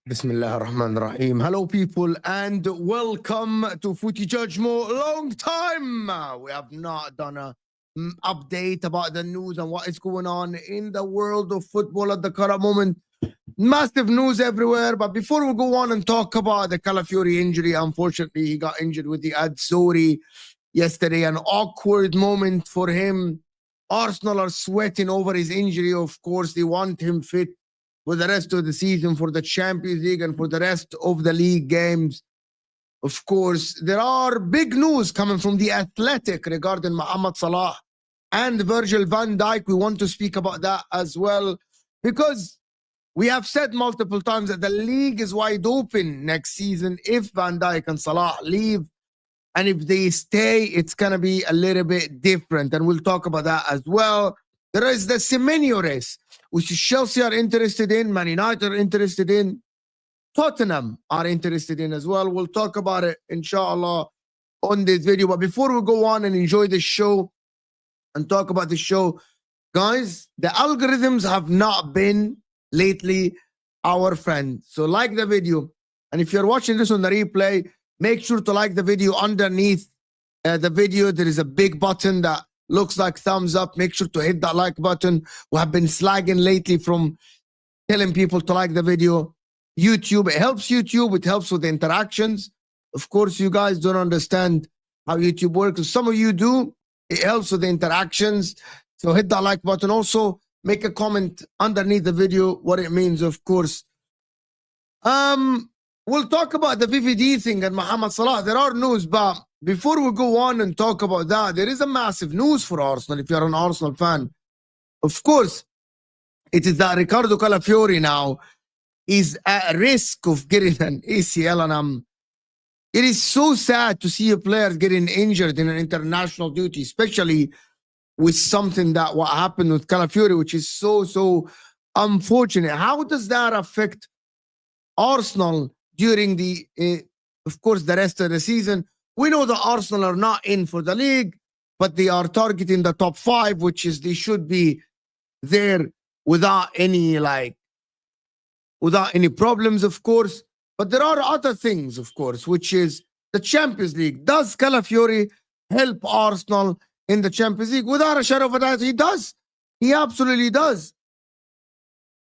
Bismillah ar-Rahman ar-Rahim. Hello people and welcome to Footy Judgmo. Long time we have not done a update about the news and what is going on in the world of football at the current moment. Massive news everywhere, but before we go on and talk about the Calafiori injury, unfortunately he got injured with the Adsori yesterday, an awkward moment for him. Arsenal are sweating over his injury. Of course they want him fit for the rest of the season, for the Champions League and for the rest of the league games. Of course, there are big news coming from The Athletic regarding Mohamed Salah and Virgil van Dijk. We want to speak about that as well, because we have said multiple times that the league is wide open next season if Van Dijk and Salah leave. And if they stay, it's going to be a little bit different. And we'll talk about that as well. There is the Semenyo race, which Chelsea are interested in, Man United are interested in, Tottenham are interested in as well. We'll talk about it, inshallah, on this video. But before we go on and enjoy the show and talk about the show, guys, the algorithms have not been lately our friend. So like the video. And if you're watching this on the replay, make sure to like the video. Underneath the video, there is a big button that looks like thumbs up. Make sure to hit that like button. We have been slagging lately from telling people to like the video. YouTube, it helps YouTube. It helps with the interactions. Of course, you guys don't understand how YouTube works. Some of you do. It helps with the interactions. So hit that like button. Also, make a comment underneath the video what it means, of course. We'll talk about the VVD thing and Mohamed Salah. There are news, but before we go on and talk about that, there is a massive news for Arsenal if you're an Arsenal fan. Of course, it is that Ricardo Calafiori now is at risk of getting an ACL, and it is so sad to see a player getting injured in an international duty, especially with something that what happened with Calafiori, which is so unfortunate. How does that affect Arsenal during the, of course, the rest of the season? We know that Arsenal are not in for the league, but they are targeting the top 5, which is they should be there without any problems, of course. But there are other things, of course, which is the Champions League. Does Calafiori help Arsenal in the Champions League? Without a shadow of a doubt, he does. He absolutely does.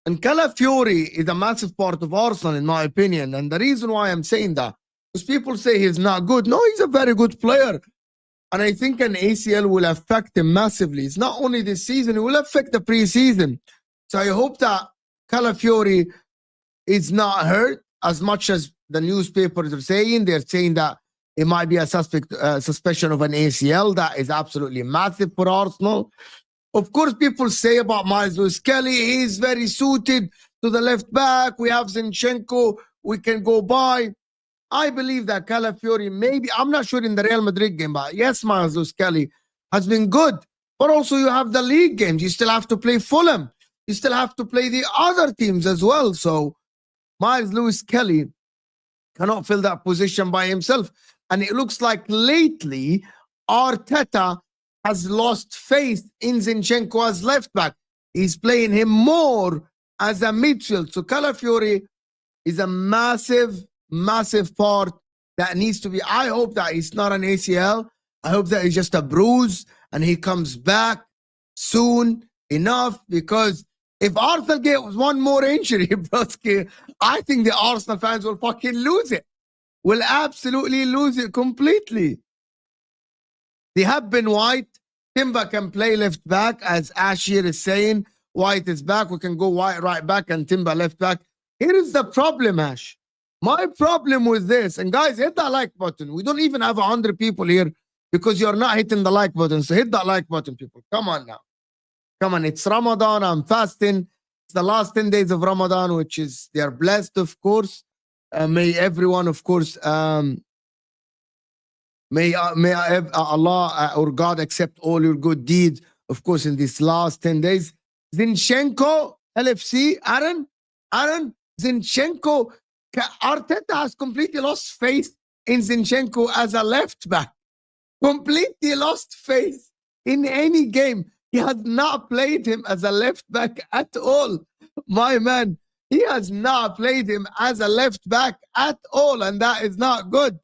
And Calafiori is a massive part of Arsenal, in my opinion. And the reason why I'm saying that, because people say he's not good. No, he's a very good player. And I think an ACL will affect him massively. It's not only this season, it will affect the preseason. So I hope that Calafiori is not hurt. as much as the newspapers are saying. They're saying that it might be a suspicion of an ACL. That is absolutely massive for Arsenal. Of course, people say about Miles Lewis-Kelly, he's very suited to the left back. We have Zinchenko, we can go by. I believe that Calafiori, maybe, I'm not sure in the Real Madrid game, but yes, Miles Lewis-Kelly has been good. But also you have the league games. You still have to play Fulham. You still have to play the other teams as well. So Miles Lewis-Kelly cannot fill that position by himself. And it looks like lately Arteta has lost faith in Zinchenko as left back. He's playing him more as a midfield. So Calafiori is a massive part that needs to be. I hope that it's not an ACL. I hope that it's just a bruise and he comes back soon enough, because if Arsenal gets one more injury, broski, I think the Arsenal fans will fucking lose it. Will absolutely lose it completely. They have been White. Timber can play left back, as Ashir is saying. White is back. We can go White right back and Timber left back. Here is the problem, Ash. My problem with this, and guys, hit that like button. We don't even have 100 people here because you're not hitting the like button. So hit that like button, people. Come on now. Come on. It's Ramadan. I'm fasting. It's the last 10 days of Ramadan, which is, they are blessed, of course. May everyone, of course, may Allah or God accept all your good deeds, of course, in these last 10 days. Zinchenko, LFC, Aaron, Zinchenko, Arteta has completely lost faith in Zinchenko as a left back. Completely lost faith in any game. He has not played him as a left back at all. My man, he has not played him as a left back at all, and that is not good.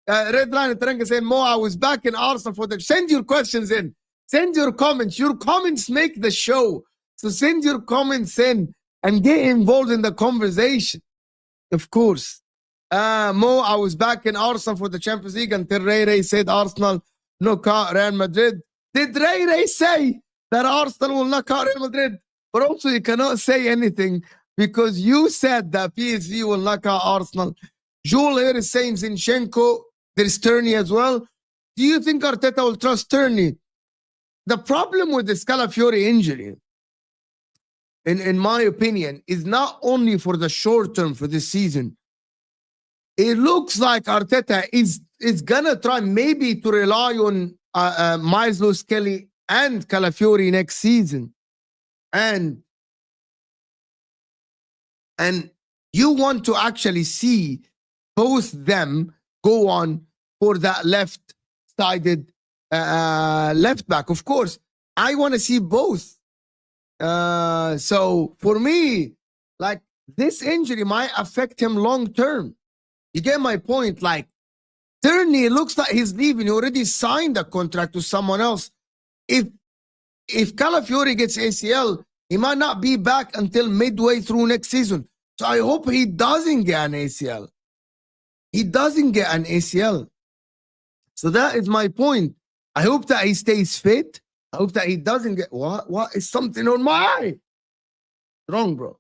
Red Line Taranka saying, Mo, I was back in Arsenal for the... Send your questions in. Send your comments. Your comments make the show. So send your comments in and get involved in the conversation. Of course. Mo, I was back in Arsenal for the Champions League until Ray said Arsenal knock out Real Madrid. Did Ray say that Arsenal will knock out Real Madrid? But also you cannot say anything because you said that PSV will knock out Arsenal. Joel here is saying Zinchenko. There's Turney as well. Do you think Arteta will trust Turney? The problem with the Calafiori injury, in my opinion, is not only for the short term for this season. It looks like Arteta is going to try maybe to rely on Miles Lewis-Kelly and Calafiori next season. And you want to actually see both them go on for that left-sided left back. Of course, I want to see both. So for me, like, this injury might affect him long-term. You get my point? Like, Turney, it looks like he's leaving. He already signed a contract with someone else. If Calafiori gets ACL, he might not be back until midway through next season. So I hope he doesn't get an ACL. He doesn't get an ACL. So that is my point. I hope that he stays fit. I hope that he doesn't get... What is something on my eye? What's wrong, bro?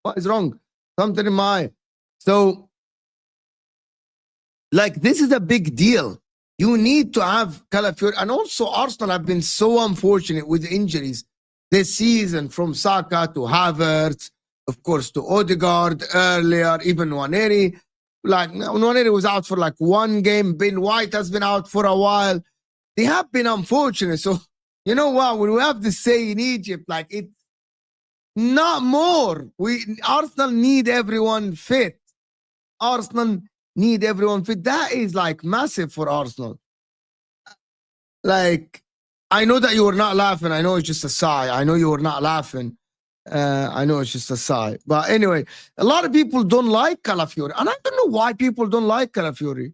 What is wrong? Something in my eye. So, like, this is a big deal. You need to have Calafiori. And also, Arsenal have been so unfortunate with injuries this season, from Saka to Havertz, of course, to Odegaard earlier, even Nwaneri. Like, Nwaneri was out for like one game. Ben White has been out for a while. They have been unfortunate. So, you know what? When we have this say in Egypt, like, it's not more. Arsenal need everyone fit. Arsenal need everyone fit. That is like massive for Arsenal. Like, I know that you were not laughing. I know it's just a sigh. I know you were not laughing. I know it's just a sigh. But anyway, a lot of people don't like Calafiori. And I don't know why people don't like Calafiori.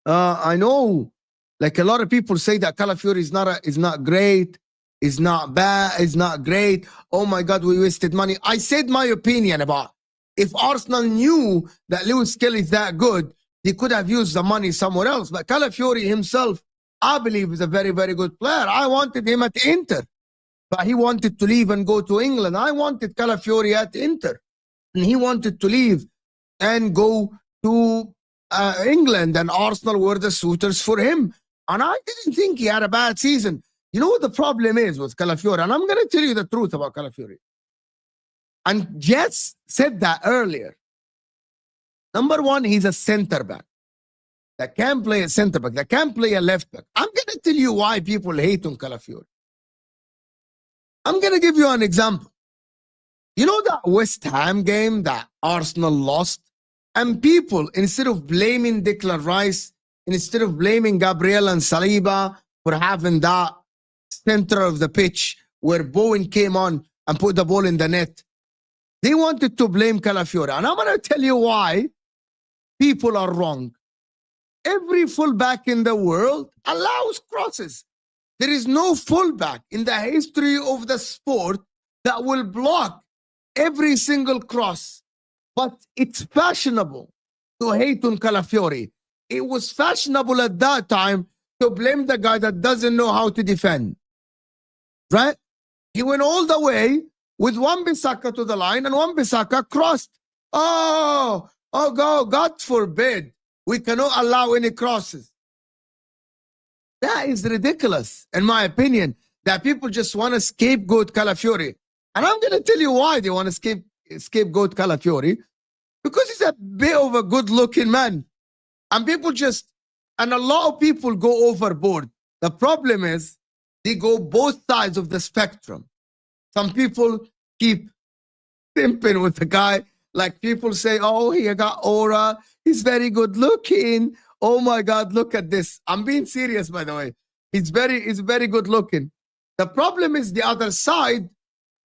I know, like, a lot of people say that Calafiori is not great, is not bad, is not great. Oh my God, we wasted money. I said my opinion about, if Arsenal knew that Lewis-Kelly is that good, they could have used the money somewhere else. But Calafiori himself, I believe, is a very, very good player. I wanted him at Inter, but he wanted to leave and go to England. I wanted Calafiori at Inter. and he wanted to leave and go to England, and Arsenal were the suitors for him. And I didn't think he had a bad season. You know what the problem is with Calafiori? And I'm going to tell you the truth about Calafiori. And Jets said that earlier. Number one, he's a center back that can play a center back, that can play a left back. I'm going to tell you why people hate on Calafiori. I'm going to give you an example. You know that West Ham game that Arsenal lost? And people, instead of blaming Declan Rice, instead of blaming Gabriel and Saliba for having that center of the pitch where Bowen came on and put the ball in the net, they wanted to blame Calafiori. And I'm going to tell you why people are wrong. Every fullback in the world allows crosses. There is no fullback in the history of the sport that will block every single cross. But it's fashionable to hate on Calafiori. It was fashionable at that time to blame the guy that doesn't know how to defend. Right? He went all the way with Wan-Bissaka to the line, and Wan-Bissaka crossed. God forbid we cannot allow any crosses. That is ridiculous, in my opinion, that people just want to scapegoat Calafiori. And I'm going to tell you why they want to scapegoat Calafiori. Because he's a bit of a good-looking man. And a lot of people go overboard. The problem is they go both sides of the spectrum. Some people keep simping with the guy. Like people say, oh, he got aura. He's very good looking. Oh my God, look at this. I'm being serious, by the way. He's very good looking. The problem is the other side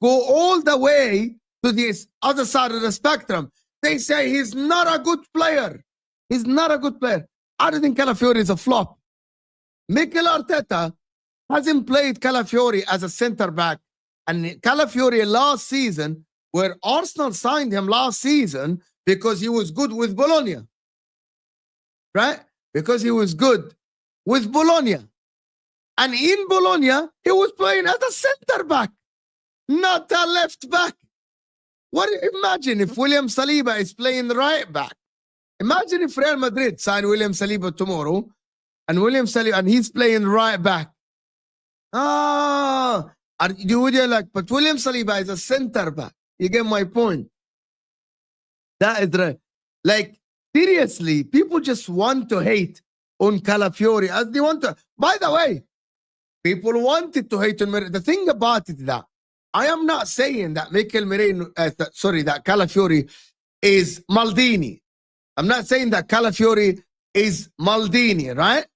go all the way to the other side of the spectrum. They say he's not a good player. He's not a good player. I don't think Calafiori is a flop. Mikel Arteta hasn't played Calafiori as a center back. And Calafiori last season, where Arsenal signed him last season because he was good with Bologna. Right? Because he was good with Bologna. And in Bologna, he was playing as a center back, not a left back. Imagine if William Saliba is playing right back. Imagine if Real Madrid signed William Saliba tomorrow, and he's playing right back. But William Saliba is a center back. You get my point? That is right. Like, seriously, people just want to hate on Calafiori as they want to. By the way, people wanted to hate on Mourinho. The thing about it is that I am not saying that that Calafiori is Maldini. I'm not saying that Calafiori is Maldini, right?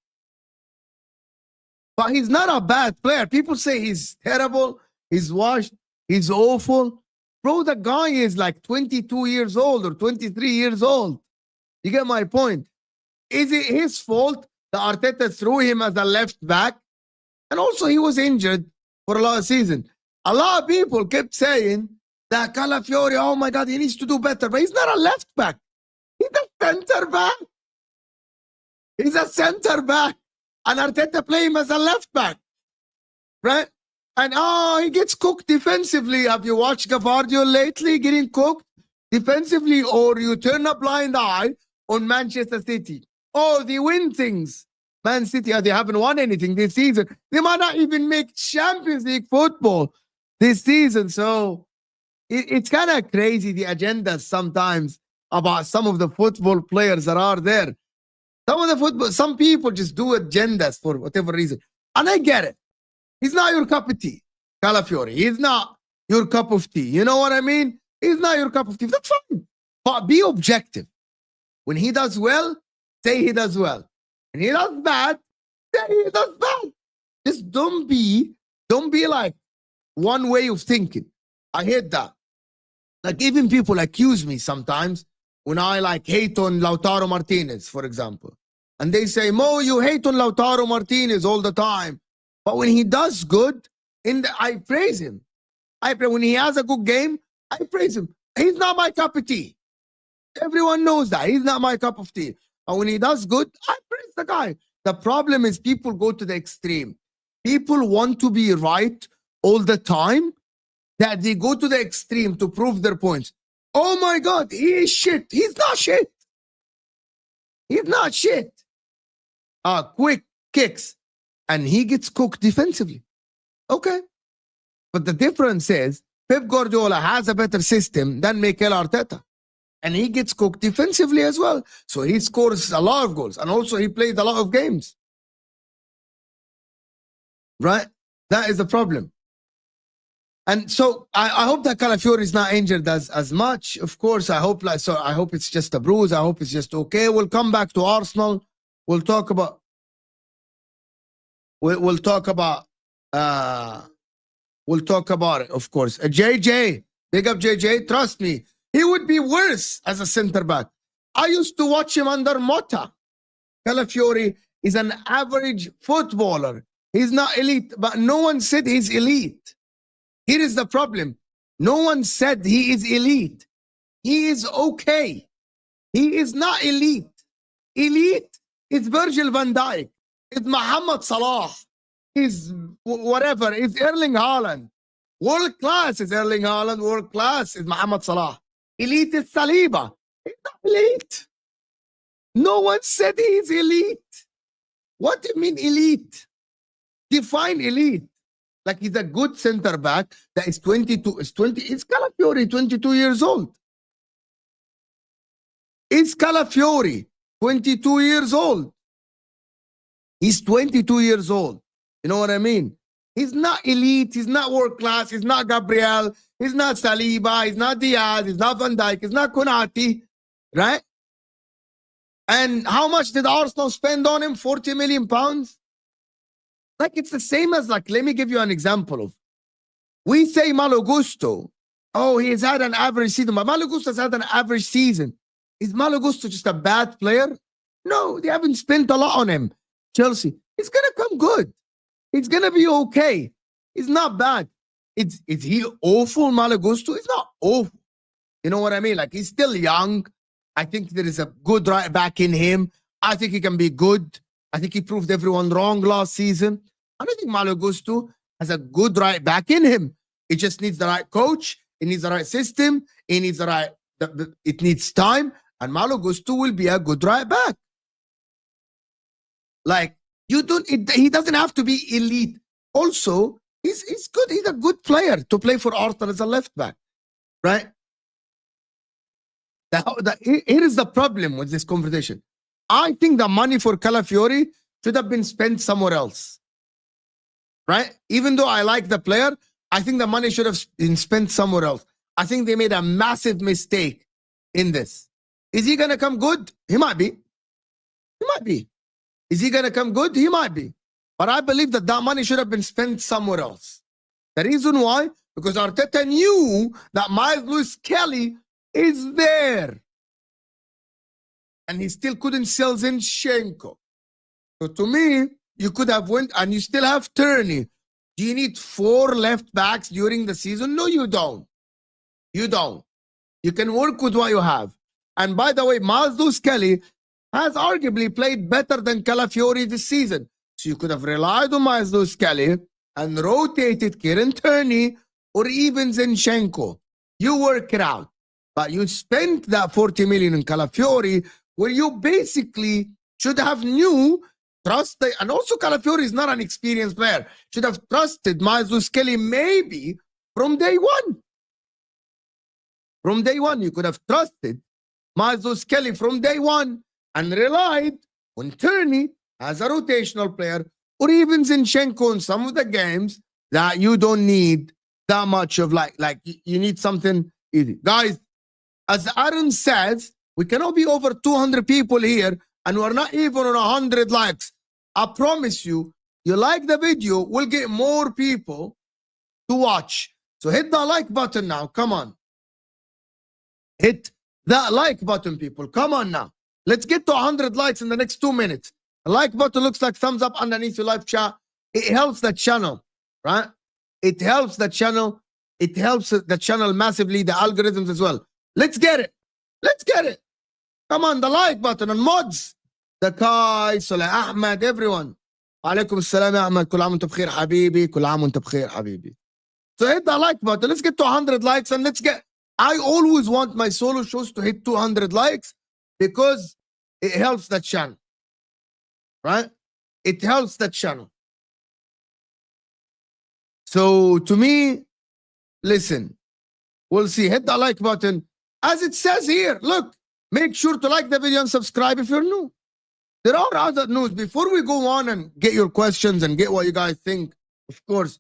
But he's not a bad player. People say he's terrible, he's washed, he's awful. Bro, the guy is like 22 years old or 23 years old. You get my point? Is it his fault that Arteta threw him as a left back? And also he was injured for a lot of season. A lot of people kept saying that Calafiori, oh my God, he needs to do better. But he's not a left back. He's a center back. He's a center back. And Arteta play him as a left back. Right? And he gets cooked defensively. Have you watched Gavardio lately getting cooked defensively? Or you turn a blind eye on Manchester City? Oh, they win things. Man City, they haven't won anything this season. They might not even make Champions League football this season. So it's kind of crazy, the agendas sometimes about some of the football players that are there. Some people just do agendas for whatever reason. And I get it. He's not your cup of tea, Calafiori. He's not your cup of tea. You know what I mean? He's not your cup of tea. That's fine. But be objective. When he does well, say he does well. When he does bad, say he does bad. Just don't be like one way of thinking. I hate that. Like even people accuse me sometimes when I like hate on Lautaro Martinez, for example. And they say, Mo, you hate on Lautaro Martinez all the time. But when he does good, I praise him. When he has a good game, I praise him. He's not my cup of tea. Everyone knows that. He's not my cup of tea. And when he does good, I praise the guy. The problem is people go to the extreme. People want to be right all the time, that they go to the extreme to prove their points. Oh my God, he is shit. He's not shit. He's not shit. Quick kicks. And he gets cooked defensively. Okay. But the difference is Pep Guardiola has a better system than Mikel Arteta. And he gets cooked defensively as well. So he scores a lot of goals. And also he played a lot of games. Right? That is the problem. And so I hope that Calafiori is not injured as much. Of course, I hope it's just a bruise. I hope it's just okay. We'll come back to Arsenal. We'll talk about it, of course. JJ, big up JJ. Trust me, he would be worse as a center back. I used to watch him under Motta. Calafiori is an average footballer. He's not elite, but no one said he's elite. Here is the problem. No one said he is elite. He is okay. He is not elite. Elite is Virgil van Dijk. It's Mohamed Salah. Is whatever. It's Erling Haaland. World class is Erling Haaland. World class is Mohamed Salah. Elite is Saliba. He's not elite. No one said he's elite. What do you mean elite? Define elite. Like he's a good center back that is 22. Is Calafiori 22 years old? Is Calafiori 22 years old? He's 22 years old. You know what I mean? He's not elite. He's not world class. He's not Gabriel. He's not Saliba. He's not Diaz. He's not Van Dijk. He's not Konate. Right? And how much did Arsenal spend on him? 40 million pounds? Like it's the same as let me give you an example of, we say Malo Gusto. Oh, he's had an average season. But Malo Gusto's had an average season. Is Malo Gusto just a bad player? No, they haven't spent a lot on him. Chelsea, it's going to come good. It's going to be okay. It's not bad. Is he awful, Malo Gusto? It's not awful. You know what I mean? Like, he's still young. I think there is a good right back in him. I think he can be good. I think he proved everyone wrong last season. I don't think Malo Gusto has a good right back in him. It just needs the right coach. It needs the right system. It needs it needs time. And Malo Gusto will be a good right back. Like, he doesn't have to be elite. Also, he's good. He's a good player to play for Arsenal as a left back. Right? Here is the problem with this conversation. I think the money for Calafiori should have been spent somewhere else. Right? Even though I like the player, I think the money should have been spent somewhere else. I think they made a massive mistake in this. Is he going to come good? He might be. He might be. Is he going to come good? He might be. But I believe that money should have been spent somewhere else. The reason why? Because Arteta knew that Miles Lewis-Kelly is there. And he still couldn't sell Zinchenko. So to me, you could have went, and you still have Turney. Do you need 4 left backs during the season? No, you don't. You don't. You can work with what you have. And by the way, Miles Lewis-Kelly has arguably played better than Calafiori this season. So you could have relied on Miles Lewis-Kelly and rotated Kieran Turney or even Zinchenko. You work it out. But you spent that 40 million in Calafiori where you basically should have trusted, and also Calafiori is not an experienced player, should have trusted Miles Lewis-Kelly maybe from day one. From day one, you could have trusted Miles Lewis-Kelly from day one and relied on Turney as a rotational player or even Zinchenko in some of the games that you don't need that much of like you need something easy. Guys, as Aaron says, we cannot be over 200 people here and we're not even on 100 likes. I promise you, you like the video, we'll get more people to watch. So hit the like button now. Come on. Hit that like button, people. Come on now. Let's get to 100 likes in the next 2 minutes. The like button looks like thumbs up underneath your live chat. It helps the channel, right? It helps the channel. It helps the channel massively, the algorithms as well. Let's get it. Let's get it. Come on, the like button and mods. The Kai, Saleh Ahmed, everyone. Alaikum assalam ya Ahmed. Kul aam anta bkhair habibi. Kul aam anta bkhair habibi. So hit the like button. Let's get to 100 likes and let's get I always want my solo shows to hit 200 likes because it helps the channel, right? It helps the channel. So to me, listen, we'll see. Hit the like button. As it says here, look, make sure to like the video and subscribe if you're new. There are other news. Before we go on and get your questions and get what you guys think, of course,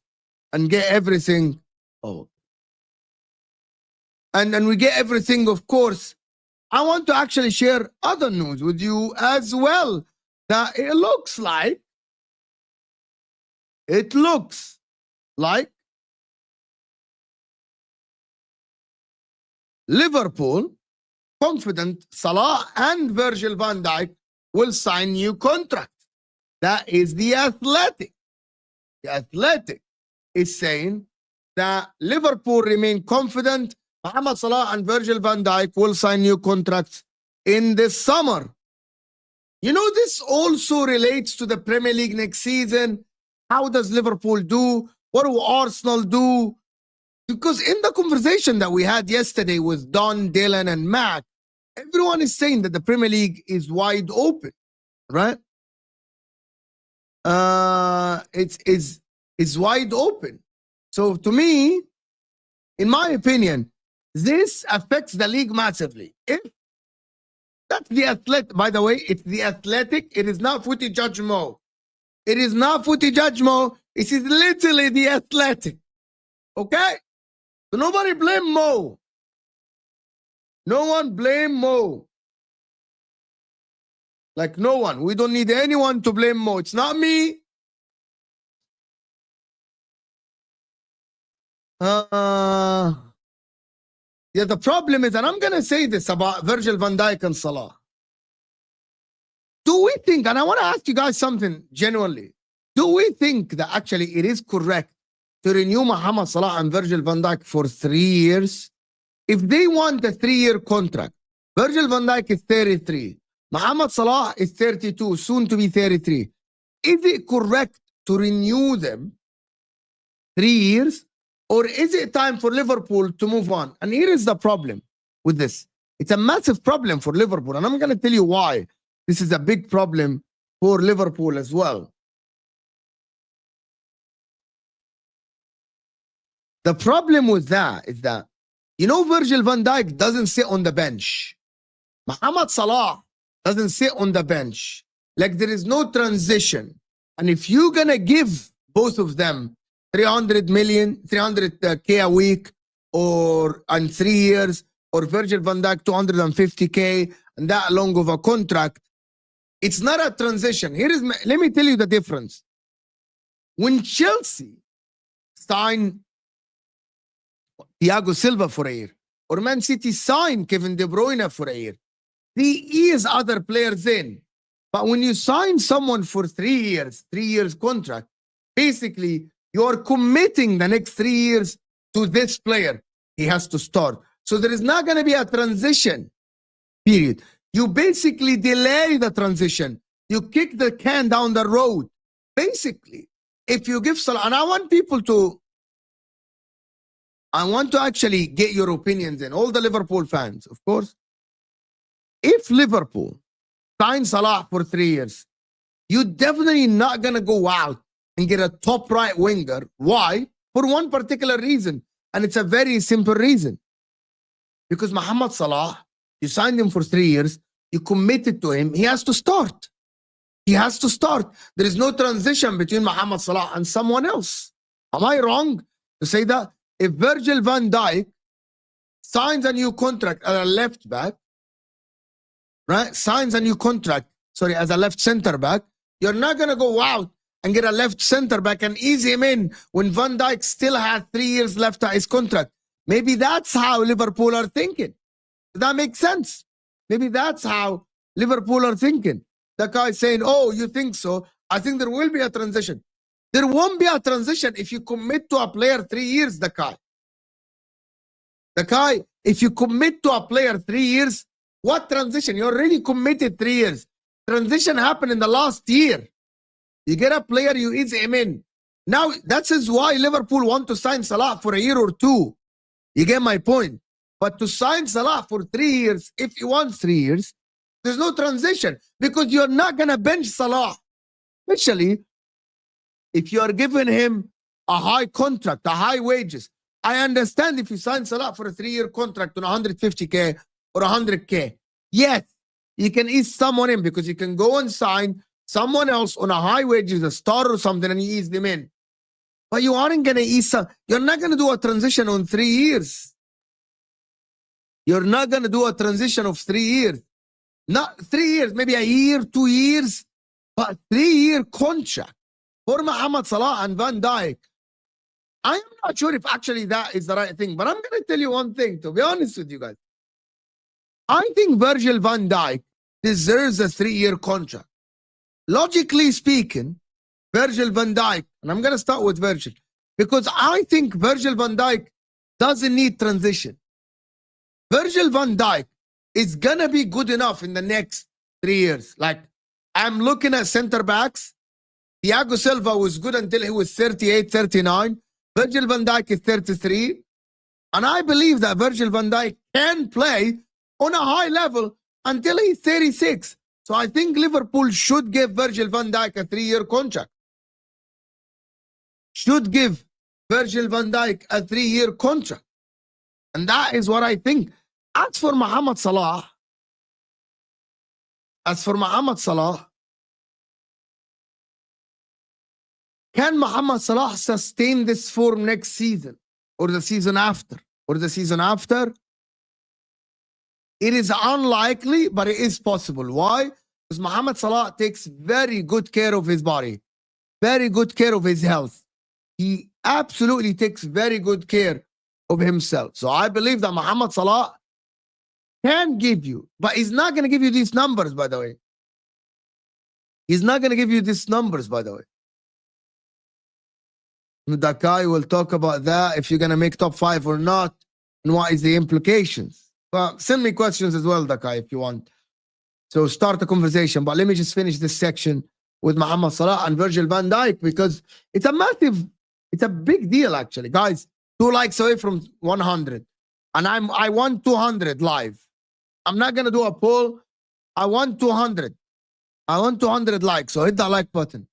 and get everything. Oh. And we get everything, of course. I want to actually share other news with you as well. That it looks like Liverpool confident Salah and Virgil van Dijk will sign new contracts. That is the Athletic. The Athletic is saying that Liverpool remain confident Mohamed Salah and Virgil van Dijk will sign new contracts in this summer. You know, this also relates to the Premier League next season. How does Liverpool do? What do Arsenal do? Because in the conversation that we had yesterday with Don, Dylan, and Mac, everyone is saying that the Premier League is wide open, right? It's wide open. So to me, in my opinion, this affects the league massively. If that's the Athletic, by the way, it's the Athletic. It is not Footy Judge Mo. It is not Footy Judge Mo. It is literally the Athletic. Okay? So nobody blame Mo. No one blame Mo. Like no one. We don't need anyone to blame Mo. It's not me. Yeah, the problem is, and I'm going to say this about Virgil van Dijk and Salah. Do we think, and I want to ask you guys something genuinely, do we think that actually it is correct to renew Mohamed Salah and Virgil van Dijk for 3 years? If they want a 3-year contract, Virgil van Dijk is 33, Mohamed Salah is 32, soon to be 33. Is it correct to renew them 3 years? Or is it time for Liverpool to move on? And here is the problem with this. It's a massive problem for Liverpool. And I'm going to tell you why this is a big problem for Liverpool as well. The problem with that is that, you know, Virgil van Dijk doesn't sit on the bench. Mohamed Salah doesn't sit on the bench. Like there is no transition. And if you're going to give both of them 300K a week or and 3 years, or Virgil van Dijk 250K and that long of a contract, it's not a transition. Let me tell you the difference. When Chelsea signed Thiago Silva for a year, or Man City signed Kevin De Bruyne for a year, they ease other players in. But when you sign someone for 3 years, 3 years contract, basically you're committing the next 3 years to this player. He has to start. So there is not going to be a transition period. You basically delay the transition. You kick the can down the road. Basically, if you give Salah, and I want to actually get your opinions in, all the Liverpool fans, of course. If Liverpool signs Salah for 3 years, you're definitely not going to go out and get a top right winger. Why? For one particular reason. And it's a very simple reason. Because Mohamed Salah, you signed him for 3 years, you committed to him, he has to start. He has to start. There is no transition between Mohamed Salah and someone else. Am I wrong to say that? If Virgil van Dijk signs a new contract as a left back, right? Signs a new contract, as a left center back, you're not going to go out and get a left center back and ease him in when Van Dijk still had 3 years left at his contract. Maybe that's how Liverpool are thinking. Does that make sense? Maybe that's how Liverpool are thinking. The guy saying, oh, you think so? I think there will be a transition. There won't be a transition if you commit to a player 3 years, the guy, if you commit to a player 3 years, what transition? You already committed 3 years. Transition happened in the last year. You get a player, you ease him in. Now, that's why Liverpool want to sign Salah for a year or two. You get my point. But to sign Salah for 3 years, if he wants 3 years, there's no transition because you're not going to bench Salah. Especially if you are giving him a high contract, a high wages. I understand if you sign Salah for a 3-year contract on 150K or 100K. Yes, you can ease someone in because you can go and sign someone else on a high wages, a star or something, and you ease them in. But you aren't going to ease you're not going to do a transition on 3 years. You're not going to do a transition of 3 years. Not 3 years, maybe a year, 2 years, but 3-year contract for Mohamed Salah and Van Dijk. I'm not sure if actually that is the right thing, but I'm going to tell you one thing, to be honest with you guys. I think Virgil van Dijk deserves a 3-year contract. Logically speaking, Virgil van Dijk, and I'm going to start with Virgil, because I think Virgil van Dijk doesn't need transition. Virgil van Dijk is going to be good enough in the next 3 years. Like, I'm looking at center backs. Thiago Silva was good until he was 38, 39. Virgil van Dijk is 33. And I believe that Virgil van Dijk can play on a high level until he's 36. So I think Liverpool should give Virgil van Dijk a 3-year contract. Should give Virgil van Dijk a 3-year contract. And that is what I think. As for Mohamed Salah, can Mohamed Salah sustain this form next season or the season after? It is unlikely, but it is possible. Why? Because Mohamed Salah takes very good care of his body, very good care of his health. He absolutely takes very good care of himself. So I believe that Mohamed Salah can give you, but he's not going to give you these numbers, by the way. He's not going to give you these numbers, by the way. Dakai will talk about that, if you're going to make top 5 or not, and what is the implications. Well, send me questions as well, Dakai, if you want. So start the conversation. But let me just finish this section with Mohamed Salah and Virgil van Dijk, because it's a big deal, actually. Guys, 2 likes away from 100. And I want 200 live. I'm not going to do a poll. I want 200. I want 200 likes. So hit that like button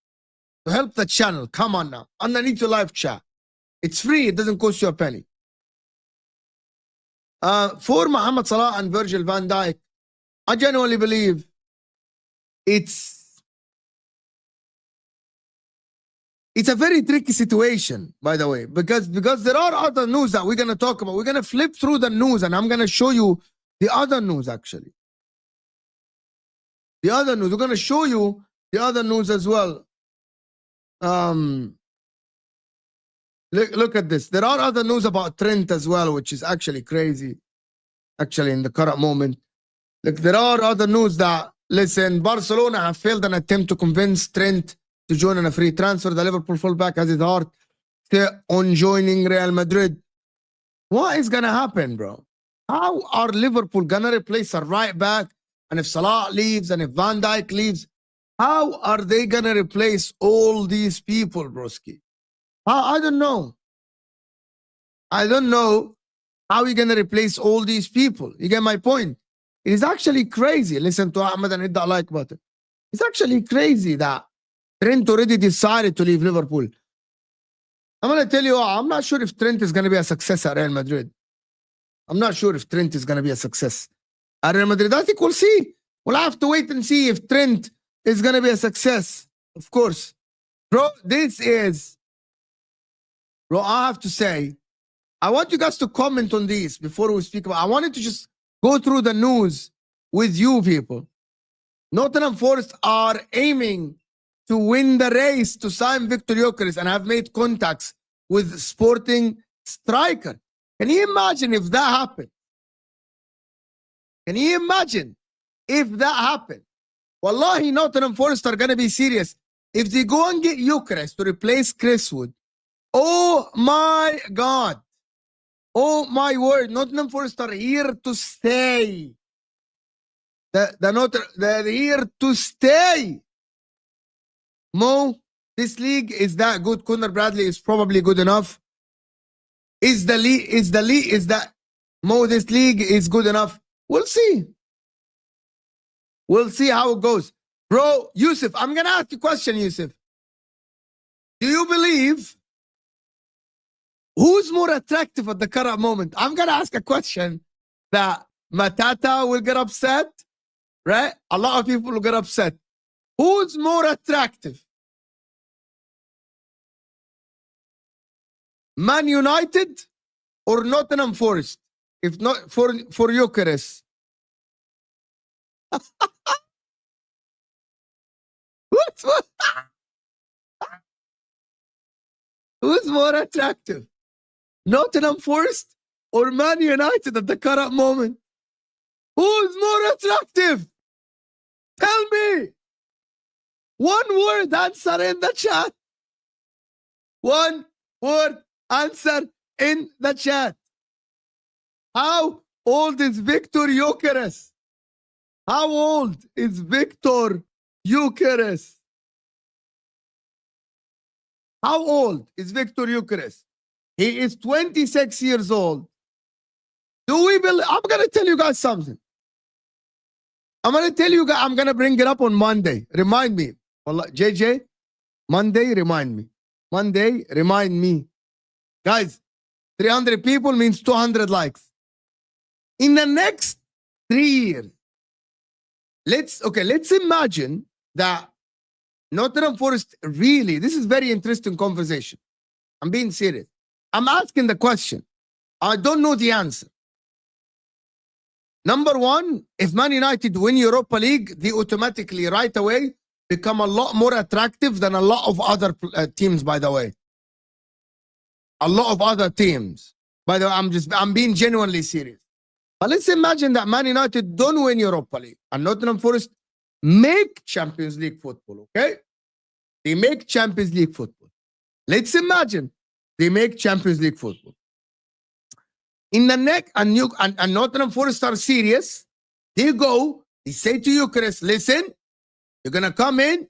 to help the channel. Come on now. Underneath your live chat. It's free. It doesn't cost you a penny. For Mohamed Salah and Virgil van Dijk, I genuinely believe it's a very tricky situation, by the way, because there are other news that we're going to talk about. We're going to flip through the news, and I'm going to show you the other news, actually. The other news. We're going to show you the other news as well. Look at this. There are other news about Trent as well, which is actually crazy, actually, in the current moment. Look, there are other news that, listen, Barcelona have failed an attempt to convince Trent to join on a free transfer. The Liverpool fullback has his heart set on joining Real Madrid. What is going to happen, bro? How are Liverpool going to replace a right back? And if Salah leaves and if Van Dijk leaves, how are they going to replace all these people, broski? I don't know. I don't know how you're going to replace all these people. You get my point? It is actually crazy. Listen to Ahmed and hit that like button. It's actually crazy that Trent already decided to leave Liverpool. I'm going to tell you, I'm not sure if Trent is going to be a success at Real Madrid. I'm not sure if Trent is going to be a success at Real Madrid. I think we'll see. We'll have to wait and see if Trent is going to be a success. Of course. Bro, Bro, I have to say, I want you guys to comment on this before we speak about. I wanted to just go through the news with you people. Nottingham Forest are aiming to win the race to sign Victor Gyökeres and have made contacts with Sporting striker. Can you imagine if that happened? Can you imagine if that happened? Wallahi, Nottingham Forest are going to be serious. If they go and get Gyökeres to replace Chris Wood, oh my God. Oh my word. Nottingham Forest are here to stay. They're here to stay. Mo, this league is that good. Conor Bradley is probably good enough. Is that Mo, this league is good enough. We'll see. We'll see how it goes. Bro, Yusuf, I'm going to ask you a question, Yusuf. Do you believe who's more attractive at the current moment? I'm going to ask a question that Matata will get upset, right? A lot of people will get upset. Who's more attractive? Man United or Nottingham Forest? If not for Eucharist. Who's more attractive? Nottingham Forest or Man United at the current moment? Who's more attractive? Tell me. One word answer in the chat. One word answer in the chat. How old is Victor Eucharist? How old is Victor Eucharist? How old is Victor Eucharist? He is 26 years old. Do we believe? I'm going to tell you guys something. I'm going to tell you guys, I'm going to bring it up on Monday. Remind me. JJ, Monday, remind me. Monday, remind me. Guys, 300 people means 200 likes. In the next 3 years, let's imagine that Nottingham Forest really, this is very interesting conversation. I'm being serious. I'm asking the question. I don't know the answer. Number one, if Man United win Europa League, they automatically right away become a lot more attractive than a lot of other teams, by the way. A lot of other teams. By the way, I'm being genuinely serious. But let's imagine that Man United don't win Europa League and Nottingham Forest make Champions League football, okay? They make Champions League football. Let's imagine they make Champions League football. In the neck, and Nottingham Forest are serious. They go, they say to Eucharist, listen, you're going to come in,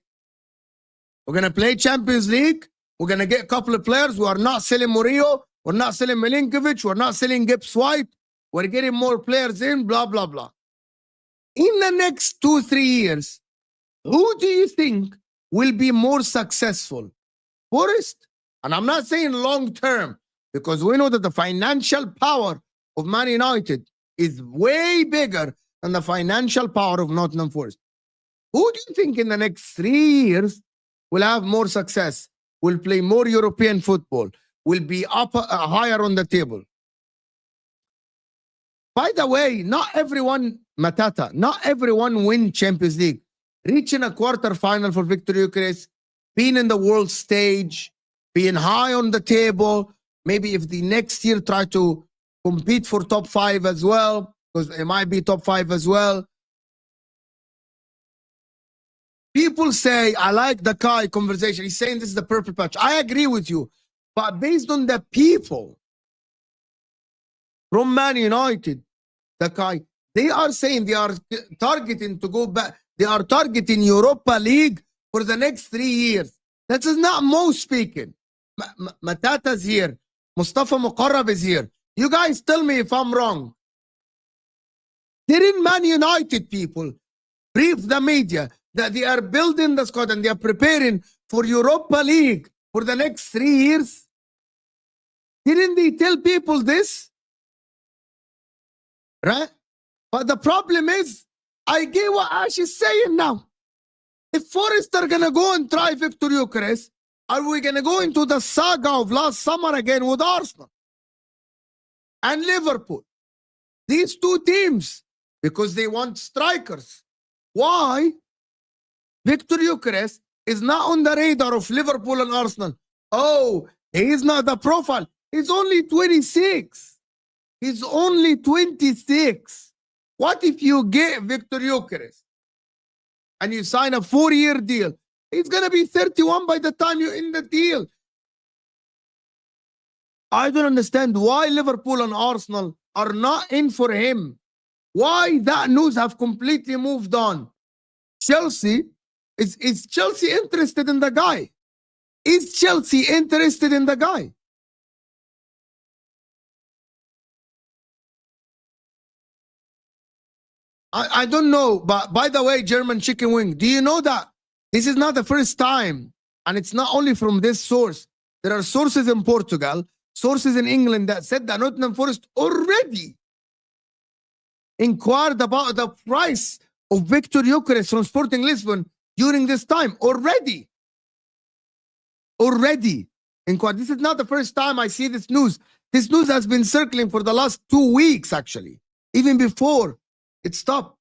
we're going to play Champions League, we're going to get a couple of players who are not selling Murillo, we're not selling Milinkovic, we're not selling Gibbs White, we're getting more players in, blah, blah, blah. In the next 2-3 years, who do you think will be more successful? Forest? And I'm not saying long term, because we know that the financial power of Man United is way bigger than the financial power of Nottingham Forest. Who do you think in the next 3 years will have more success, will play more European football, will be up higher on the table? By the way, not everyone, Matata, not everyone win Champions League. Reaching a quarterfinal for Victor Eucharist, being in the world stage, being high on the table, maybe if the next year try to compete for top 5 as well, because it might be top 5 as well. People say, I like the Kai conversation. He's saying this is the perfect patch. I agree with you. But based on the people from Man United, the Kai, they are saying they are targeting to go back. They are targeting Europa League for the next 3 years. That is not Mo speaking. Matata's here. Mustafa Muqarrab is here. You guys tell me if I'm wrong. Didn't Man United people brief the media that they are building the squad and they are preparing for Europa League for the next 3 years? Didn't they tell people this? Right? But the problem is, I get what Ash is saying now. If Forest are going to go and try Victor Eucharist, are we going to go into the saga of last summer again with Arsenal and Liverpool? These two teams, because they want strikers. Why? Victor Eucharist is not on the radar of Liverpool and Arsenal. Oh, he is not the profile. He's only 26. He's only 26. What if you get Victor Eucharist and you sign a 4-year deal? He's going to be 31 by the time you end the deal. I don't understand why Liverpool and Arsenal are not in for him. Why that news have completely moved on. Chelsea, is Chelsea interested in the guy? Is Chelsea interested in the guy? I don't know, but by the way, German chicken wing, do you know that this is not the first time? And it's not only from this source. There are sources in Portugal, sources in England that said that Nottingham Forest already inquired about the price of Victor Gyökeres from Sporting Lisbon during this time. Already. Inquired. This is not the first time I see this news. This news has been circling for the last 2 weeks, actually. Even before it stopped.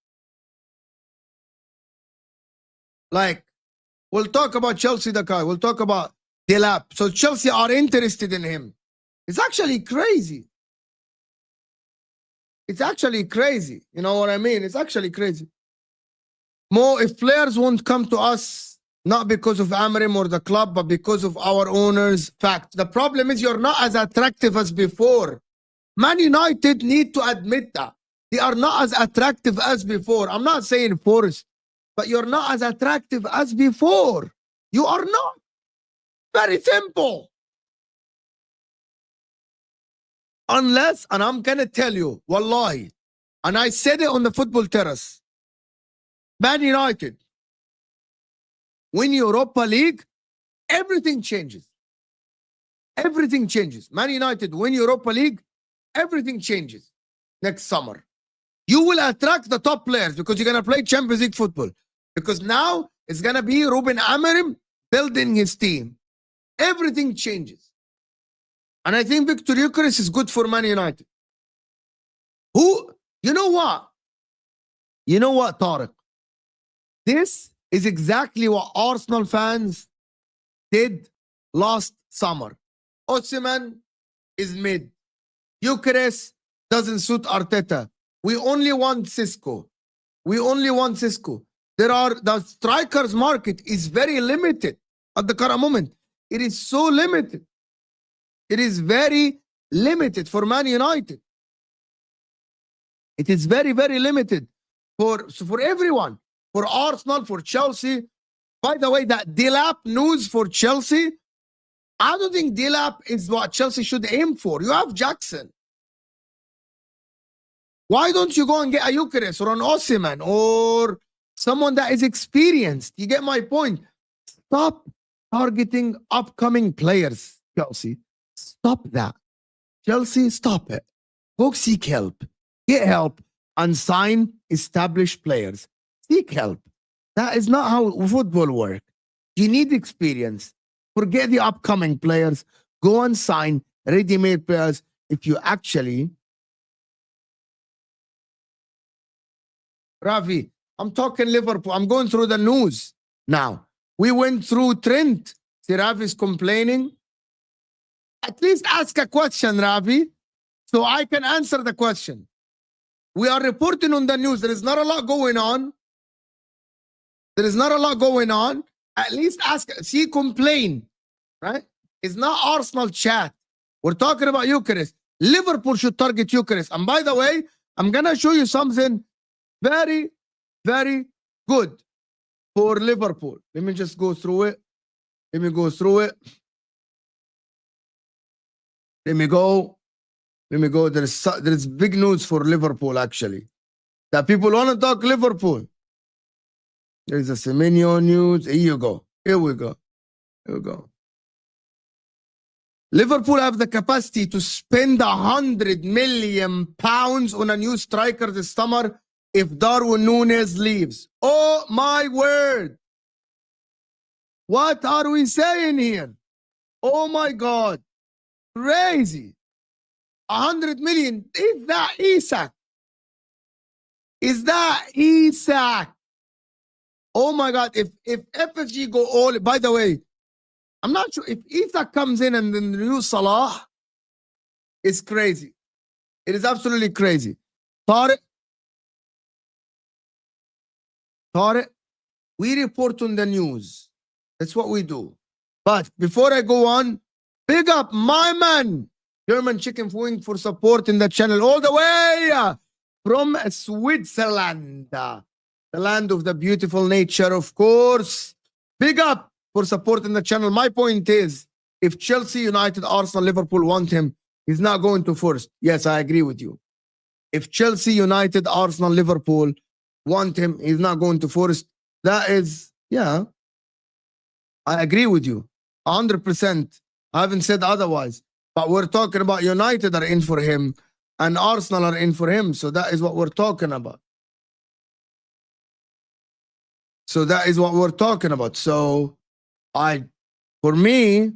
Like, we'll talk about Chelsea, the guy. We'll talk about Delap. So Chelsea are interested in him. It's actually crazy. It's actually crazy. You know what I mean? It's actually crazy. Mo, if players won't come to us, not because of Amrim or the club, but because of our owners, fact. The problem is you're not as attractive as before. Man United need to admit that. They are not as attractive as before. I'm not saying Forest, but you're not as attractive as before. You are not. Very simple. Unless, and I'm going to tell you, wallahi, and I said it on the football terrace, Man United win Europa League, everything changes. Everything changes. Man United win Europa League, everything changes next summer. You will attract the top players because you're going to play Champions League football. Because now it's going to be Ruben Amorim building his team. Everything changes. And I think Victor Gyökeres is good for Man United. You know what? You know what, Tariq? This is exactly what Arsenal fans did last summer. Osimhen is mid. Gyökeres doesn't suit Arteta. We only want Cisco. The strikers market is very limited at the current moment. It is so limited. It is very limited for Man United. It is very, very limited for everyone. For Arsenal, for Chelsea. By the way, that Delap news for Chelsea, I don't think Delap is what Chelsea should aim for. You have Jackson. Why don't you go and get a Gyökeres or an Osimhen or someone that is experienced? You get my point. Stop targeting upcoming players, Chelsea. Stop that. Chelsea, stop it. Go seek help. Get help and sign established players. Seek help. That is not how football works. You need experience. Forget the upcoming players. Go and sign ready-made players if you actually... Ravi, I'm talking Liverpool. I'm going through the news now. We went through Trent. See, Ravi's complaining. At least ask a question, Ravi, so I can answer the question. We are reporting on the news. There is not a lot going on. At least ask. See, complain, right? It's not Arsenal chat. We're talking about Gyökeres. Liverpool should target Gyökeres. And by the way, I'm going to show you something very, very good for Liverpool. Let me just go through it. Let me go. There's big news for Liverpool, actually. That people want to talk Liverpool. There's a Semenyo news. Here we go. Liverpool have the capacity to spend £100 million on a new striker this summer if Darwin Núñez leaves. Oh my word. What are we saying here? Oh my God. Crazy. 100 million. Is that Isak? Oh my God. If FFG go all, by the way, I'm not sure if Isak comes in and then the new Salah, it's crazy. It is absolutely crazy. Tariq, we report on the news. That's what we do. But before I go on, big up my man, German Chicken Wing, for supporting the channel all the way from Switzerland, the land of the beautiful nature, of course. Big up for supporting the channel. My point is, if Chelsea, United, Arsenal, Liverpool want him, he's not going to first. Yes, I agree with you. If Chelsea, United, Arsenal, Liverpool want him. He's not going to force. That is, yeah, I agree with you 100%. I haven't said otherwise. But we're talking about United are in for him and Arsenal are in for him. So that is what we're talking about. So for me,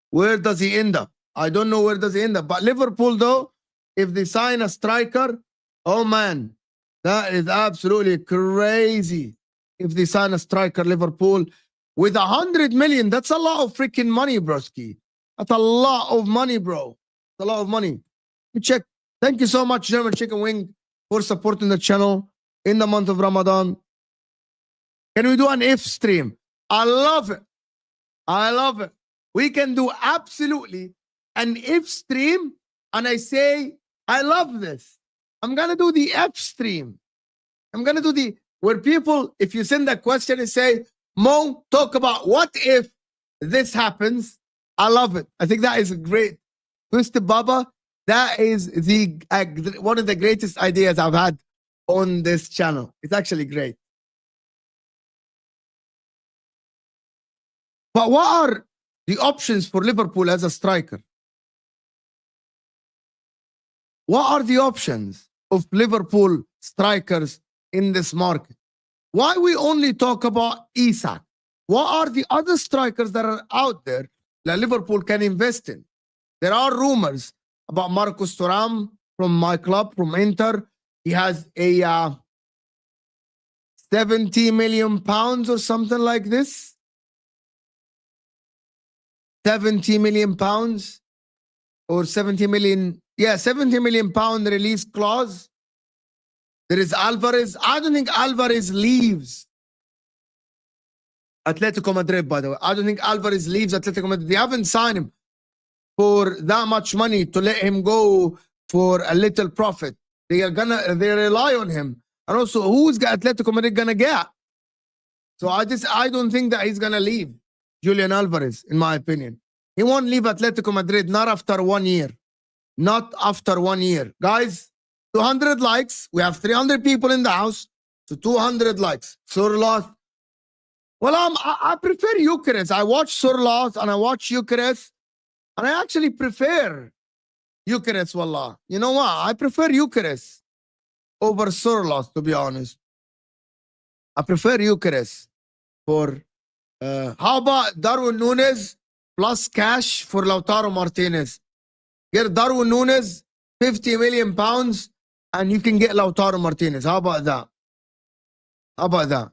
where does he end up? I don't know where does he end up. But Liverpool, though, if they sign a striker, oh man, that is absolutely crazy. If they sign a striker, Liverpool, with 100 million, that's a lot of freaking money, broski. That's a lot of money, bro. It's a lot of money. Let me check. Thank you so much, German Chicken Wing, for supporting the channel in the month of Ramadan. Can we do an if stream? I love it. I love it. We can do absolutely an if stream. And I say, I love this. I'm going to do the F stream. I'm going to do where people, if you send a question and say, Mo, talk about what if this happens. I love it. I think that is a great. Twisted Baba, that is one of the greatest ideas I've had on this channel. It's actually great. But what are the options for Liverpool as a striker? What are the options of Liverpool strikers in this market? Why we only talk about Isak? What are the other strikers that are out there that Liverpool can invest in? There are rumors about Marcus Thuram from my club, from Inter. He has a 70 million pounds or something like this. 70 million pounds or 70 million. Yeah, 70 million pound release clause. There is Alvarez. I don't think Alvarez leaves Atletico Madrid, by the way. I don't think Alvarez leaves Atletico Madrid. They haven't signed him for that much money to let him go for a little profit. They rely on him. And also, who's Atletico Madrid gonna get? So I don't think that he's gonna leave Julian Alvarez, in my opinion. He won't leave Atletico Madrid, not after 1 year. Not after 1 year. Guys, 200 likes. We have 300 people in the house. So 200 likes. Surloth. Well, I prefer Eucharist. I watch Surloth and I watch Eucharist. And I actually prefer Eucharist, wallah. You know what? I prefer Eucharist over Surloth, to be honest. I prefer Eucharist for... how about Darwin Núñez plus cash for Lautaro Martinez? Get Darwin Núñez, 50 million pounds, and you can get Lautaro Martinez. How about that? How about that?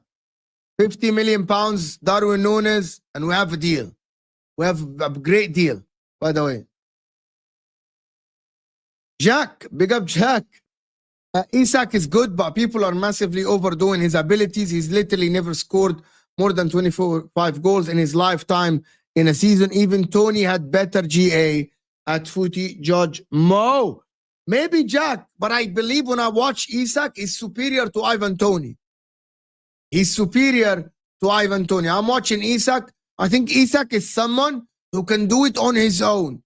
50 million pounds, Darwin Núñez, and we have a deal. We have a great deal, by the way. Jack, big up Jack. Isak is good, but people are massively overdoing his abilities. He's literally never scored more than 25 goals in his lifetime in a season. Even Tony had better GA at Footy Judge Mo. Maybe Jack, but I believe when I watch Isak, he's superior to Ivan Toney. He's superior to Ivan Toney. I'm watching Isak. I think Isak is someone who can do it on his own.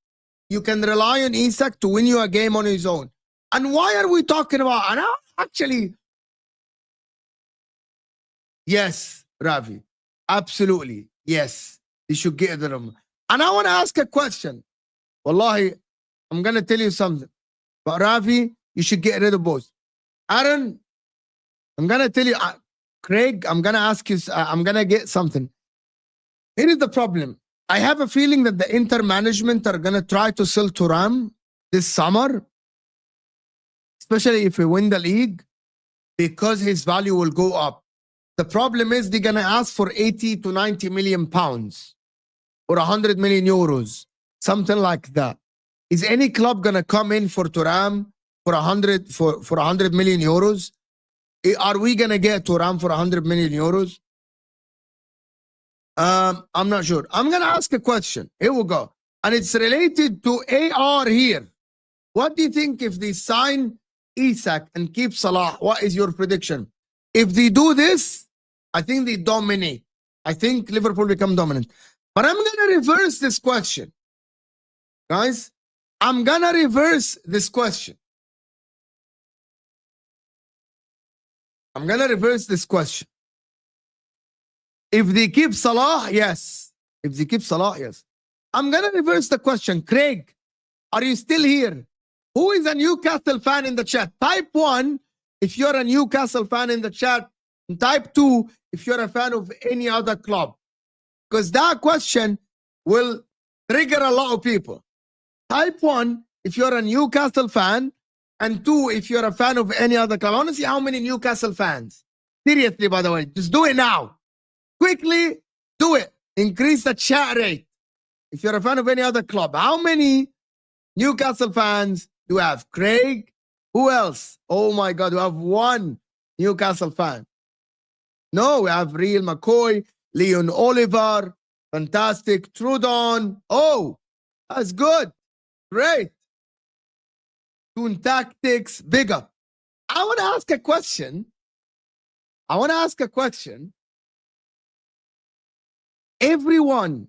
You can rely on Isak to win you a game on his own. And why are we talking about? And actually, yes, Ravi, absolutely, yes. You should get them. And I want to ask a question. Wallahi, I'm going to tell you something. But Ravi, you should get rid of both. Aaron, I'm going to tell you, Craig, I'm going to ask you, I'm going to get something. Here is the problem. I have a feeling that the Inter management are going to try to sell Thuram this summer, especially if we win the league, because his value will go up. The problem is they're going to ask for 80 to 90 million pounds or 100 million euros, something like that. Is any club going to come in for Thuram for 100 million euros? Are we going to get Thuram for 100 million euros? I'm not sure. I'm going to ask a question. Here we go. And it's related to AR here. What do you think if they sign Isak and keep Salah? What is your prediction? If they do this, I think they dominate. I think Liverpool become dominant. But I'm going to reverse this question. Guys, I'm going to reverse this question. I'm gonna reverse this question. If they keep Salah, yes. If they keep Salah, yes. I'm gonna reverse the question. Craig, are you still here? Who is a Newcastle fan in the chat? Type 1 if you're a Newcastle fan in the chat. And type 2 if you're a fan of any other club. Because that question will trigger a lot of people. Type 1 if you're a Newcastle fan, and 2 if you're a fan of any other club. I want to see how many Newcastle fans. Seriously, by the way, just do it now. Quickly, do it. Increase the chat rate. If you're a fan of any other club, how many Newcastle fans do you have? Craig? Who else? Oh my God, we have 1 Newcastle fan. No, we have Real McCoy, Leon Oliver, fantastic. Trudon. Oh, that's good. Great. Toon Tactics, big up. I want to ask a question. Everyone,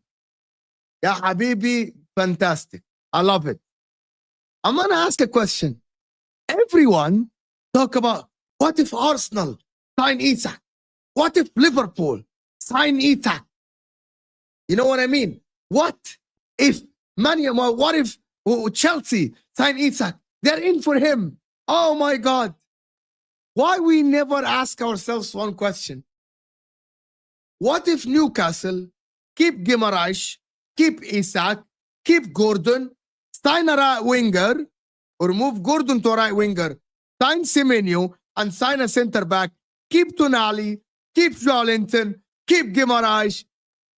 yeah, Habibi, fantastic. I love it. I'm going to ask a question. Everyone talk about, what if Arsenal sign Isak? What if Liverpool sign Isak? You know what I mean? What if what if Chelsea sign Isak? They're in for him. Oh my God. Why we never ask ourselves one question? What if Newcastle keep Guimaraes, keep Isak, keep Gordon, sign a right winger, or move Gordon to a right winger, sign Semenyo, and sign a centre back, keep Tonali, keep Joelinton, keep Guimaraes,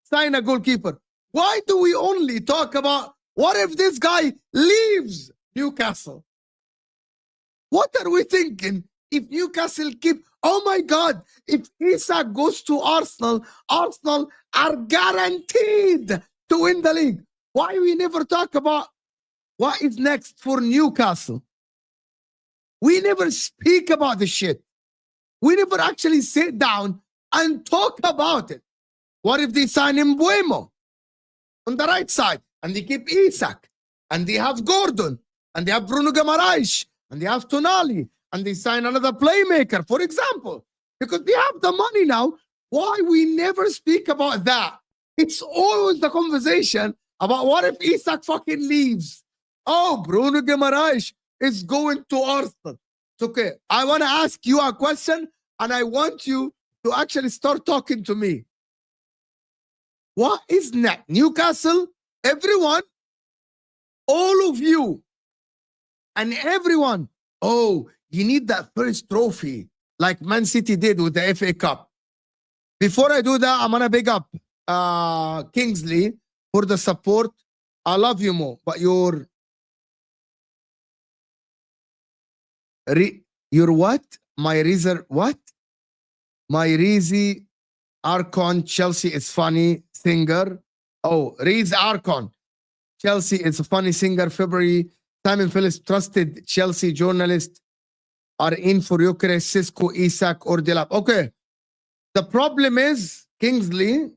sign a goalkeeper? Why do we only talk about what if this guy leaves Newcastle? What are we thinking? If Newcastle keep, oh my God, if Isak goes to Arsenal, Arsenal are guaranteed to win the league. Why we never talk about what is next for Newcastle? We never speak about the shit. We never actually sit down and talk about it. What if they sign Mbuemo on the right side, and they keep Isak, and they have Gordon, and they have Bruno Guimaraes, and they have Tonali, and they sign another playmaker, for example, because they have the money now? Why we never speak about that? It's always the conversation about what if Isak fucking leaves? Oh, Bruno Guimaraes is going to Arsenal. It's okay. I want to ask you a question, and I want you to actually start talking to me. What is next? Newcastle, everyone, all of you, and everyone, oh, you need that first trophy like Man City did with the FA Cup. Before I do that, I'm going to big up Kingsley for the support. I love you, Mo, but your what? My Reezer, what? My Reezy Archon, Chelsea is funny singer. Oh, Reezy Archon, Chelsea is a funny singer. February, Simon Phillips, trusted Chelsea journalist, are in for Eucharist, Cisco, Isak, or Delap. Okay. The problem is, Kingsley,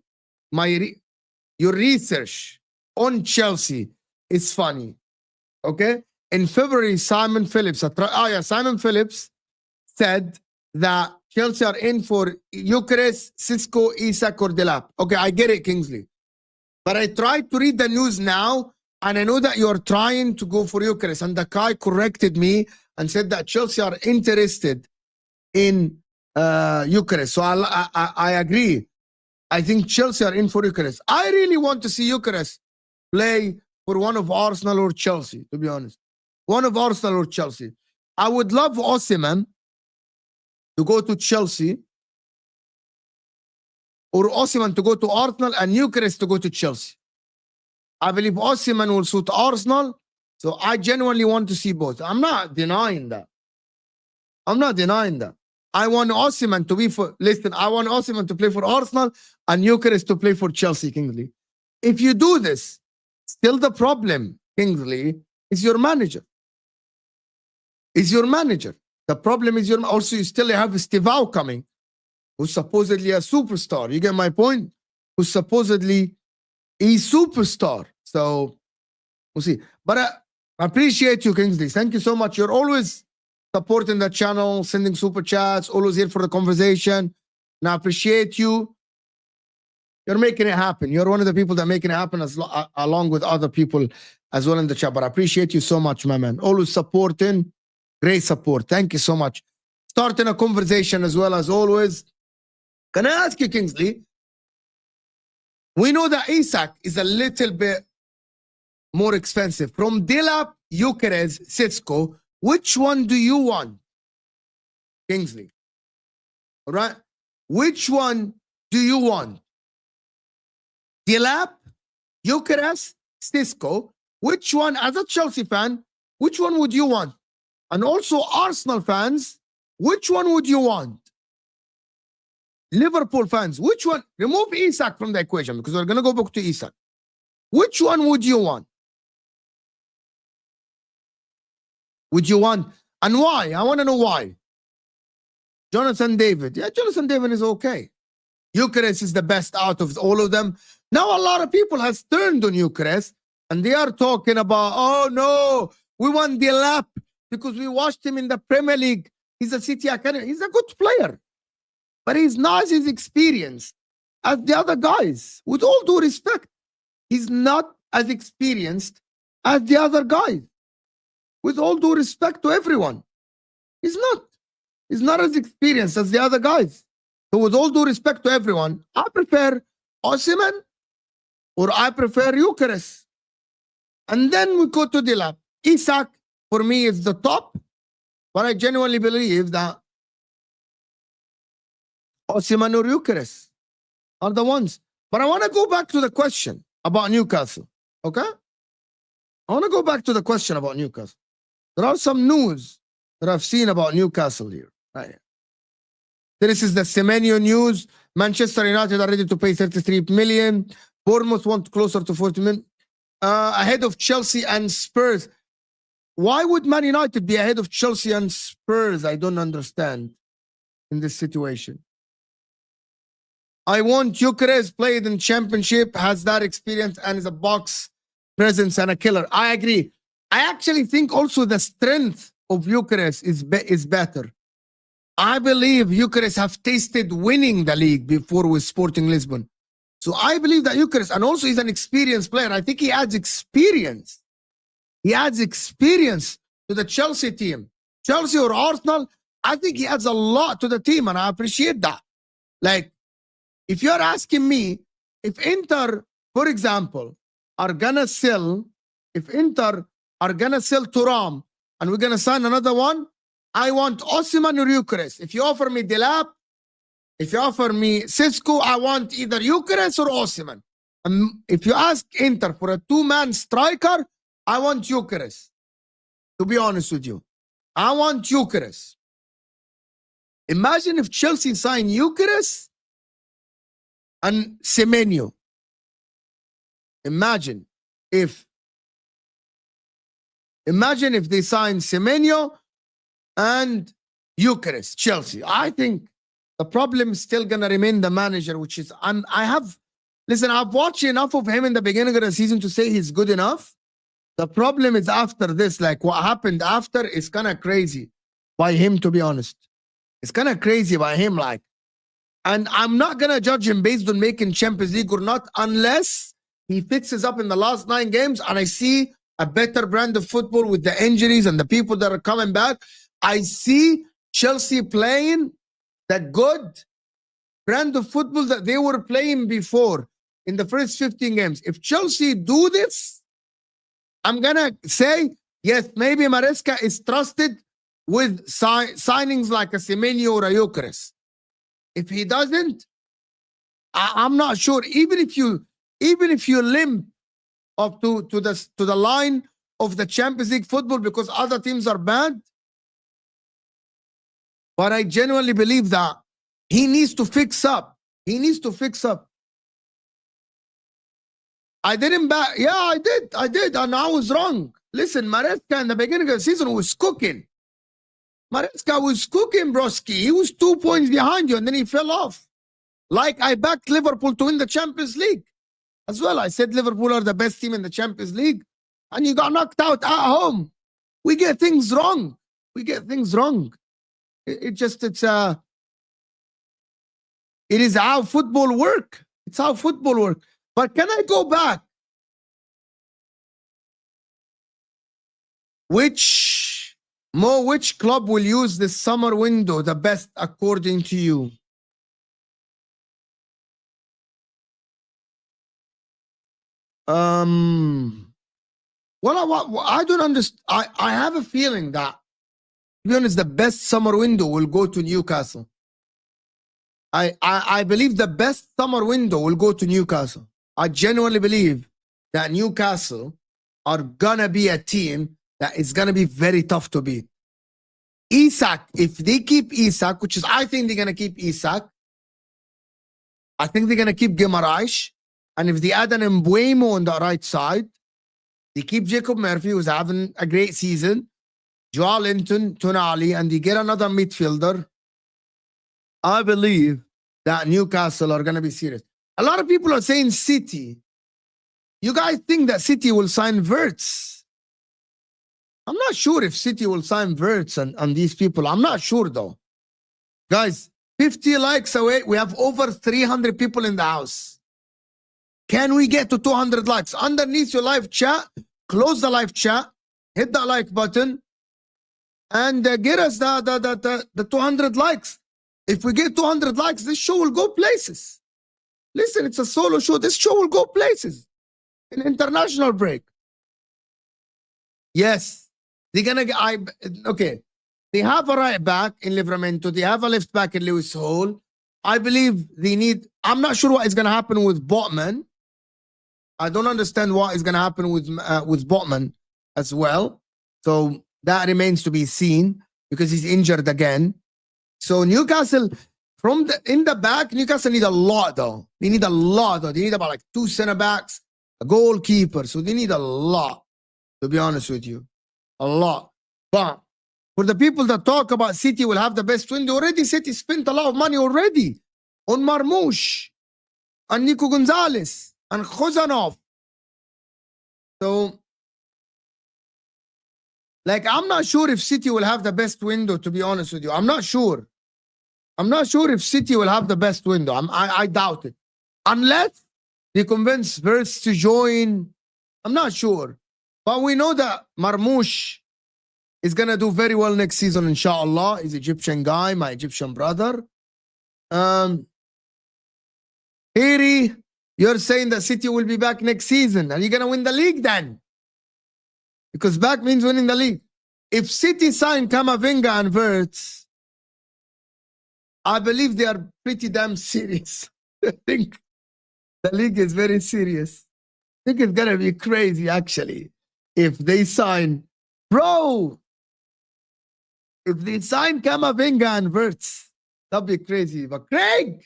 your research on Chelsea is funny. Okay? In February, Simon Phillips said that Chelsea are in for Eucharist, Cisco, Isak, or Delap. Okay, I get it, Kingsley. But I tried to read the news now, and I know that you're trying to go for Eucharist. And the guy corrected me and said that Chelsea are interested in Eucharist. So I agree. I think Chelsea are in for Eucharist. I really want to see Eucharist play for one of Arsenal or Chelsea, to be honest. One of Arsenal or Chelsea. I would love Osimhen to go to Chelsea, or Osimhen to go to Arsenal and Eucharist to go to Chelsea. I believe Osimhen will suit Arsenal, so I genuinely want to see both. I'm not denying that. I want Osimhen to be I want Osimhen to play for Arsenal and Eucharist to play for Chelsea, Kingsley. If you do this, still the problem, Kingsley, is your manager. The problem is also you still have Stivao coming, who's supposedly a superstar. You get my point? Who's supposedly a superstar. So we'll see. But I appreciate you, Kingsley. Thank you so much. You're always supporting the channel, sending super chats, always here for the conversation. And I appreciate you. You're making it happen. You're one of the people that are making it happen along with other people as well in the chat. But I appreciate you so much, my man. Always supporting. Great support. Thank you so much. Starting a conversation as well as always. Can I ask you, Kingsley? We know that Isak is a little bit more expensive. From Dilap, Gyökeres, Sisco, which one do you want? Kingsley. All right? Which one do you want? Dilap, Gyökeres, Sisco. Which one, as a Chelsea fan, which one would you want? And also Arsenal fans, which one would you want? Liverpool fans, which one? Remove Isak from the equation because we're going to go back to Isak. Which one would you want? Would you want? And why? I want to know why. Jonathan David. Yeah, Jonathan David is okay. Gyökeres is the best out of all of them. Now a lot of people has turned on Gyökeres and they are talking about, oh no, we want Dilap because we watched him in the Premier League. He's a City Academy. He's a good player. But he's not as experienced as the other guys. With all due respect, he's not as experienced as the other guys. With all due respect to everyone. He's not. He's not as experienced as the other guys. So with all due respect to everyone, I prefer Osimhen or I prefer Gyökeres. And then we go to Dilap. Isak, for me, is the top. But I genuinely believe that Osimhen or Gyökeres are the ones. But I want to go back to the question about Newcastle. Okay? I want to go back to the question about Newcastle. There are some news that I've seen about Newcastle here. Right. This is the Semenyo news. Manchester United are ready to pay 33 million. Bournemouth want closer to 40 million. Ahead of Chelsea and Spurs. Why would Man United be ahead of Chelsea and Spurs? I don't understand in this situation. I want Gyökeres played in Championship, has that experience, and is a box presence and a killer. I agree. I actually think also the strength of Gyökeres is better. I believe Gyökeres have tasted winning the league before with Sporting Lisbon. So I believe that Gyökeres, and also he's an experienced player. I think he adds experience. He adds experience to the Chelsea team. Chelsea or Arsenal, I think he adds a lot to the team, and I appreciate that. Like, if you're asking me, if Inter, for example, are gonna sell, if Inter are gonna sell Thuram and we're gonna sign another one, I want Osimhen or Gyökeres. If you offer me Dilap, if you offer me Sisco, I want either Gyökeres or Osimhen. If you ask Inter for a two-man striker, I want Gyökeres. To be honest with you, I want Gyökeres. Imagine if Chelsea signed Gyökeres and Semenyo. Imagine if they sign Semenyo and Gyökeres, Chelsea. I think the problem is still gonna remain the manager, which is I've watched enough of him in the beginning of the season to say he's good enough. The problem is after this, like what happened after is kind of crazy by him, to be honest. It's kind of crazy by him, like. And I'm not gonna judge him based on making Champions League or not unless he fixes up in the last 9 games and I see a better brand of football with the injuries and the people that are coming back. I see Chelsea playing the good brand of football that they were playing before in the first 15 games. If Chelsea do this, I'm gonna say, yes, maybe Maresca is trusted with signings like a Semenyo or a Gyökeres. If he doesn't, I'm not sure. Even if you limp up to the line of the Champions League football because other teams are bad, but I genuinely believe that he needs to fix up. He needs to fix up. I didn't back. Yeah, I did, and I was wrong. Listen, Maresca in the beginning of the season was cooking. Maresca was cooking, broski. He was 2 points behind you, and then he fell off. Like I backed Liverpool to win the Champions League as well. I said Liverpool are the best team in the Champions League, and you got knocked out at home. We get things wrong. we get things wrong. It is how football work. It's how football work. But can I go back? Which club will use this summer window the best according to you? Well, I don't understand. I have a feeling that, to be honest, the best summer window will go to Newcastle. I believe the best summer window will go to Newcastle. I genuinely believe that Newcastle are gonna be a team that is gonna be very tough to beat. Isak, if they keep Isak, which is I think they're gonna keep Isak, I think they're gonna keep Guimaraes, and if they add an Mbuemo on the right side, they keep Jacob Murphy, who's having a great season, Joao Linton, Tonali, and they get another midfielder. I believe that Newcastle are going to be serious. A lot of people are saying City. You guys think that City will sign Wirtz? I'm not sure if City will sign Wirtz and these people. I'm not sure though. Guys, 50 likes away. We have over 300 people in the house. Can we get to 200 likes? Underneath your live chat, close the live chat, hit that like button, and get us the 200 likes. If we get 200 likes, this show will go places. Listen, it's a solo show. This show will go places. An international break. Yes. They're going to... Okay. They have a right back in Livramento. They have a left back in Lewis Hall. I believe they need... I'm not sure what is going to happen with Botman. I don't understand what is going to happen with Botman as well. So that remains to be seen because he's injured again. So Newcastle, in the back, Newcastle need a lot though. They need a lot though. They need about like 2 center backs, a goalkeeper. So they need a lot, to be honest with you. A lot. But for the people that talk about City will have the best window, already City spent a lot of money already on Marmoush and Nico Gonzalez and Khozanov. So, like, I'm not sure if City will have the best window, to be honest with you. I'm not sure. I'm not sure if City will have the best window. I doubt it. Unless they convince Wirtz to join. I'm not sure. But we know that Marmoush is going to do very well next season, inshallah. He's an Egyptian guy, my Egyptian brother. Hiri, you're saying that City will be back next season. Are you going to win the league then? Because back means winning the league. If City sign Camavinga and Wirtz, I believe they are pretty damn serious. I think the league is very serious. I think it's going to be crazy, actually, if they sign. Bro, if they sign Camavinga and Wirtz, that'd be crazy. But Craig,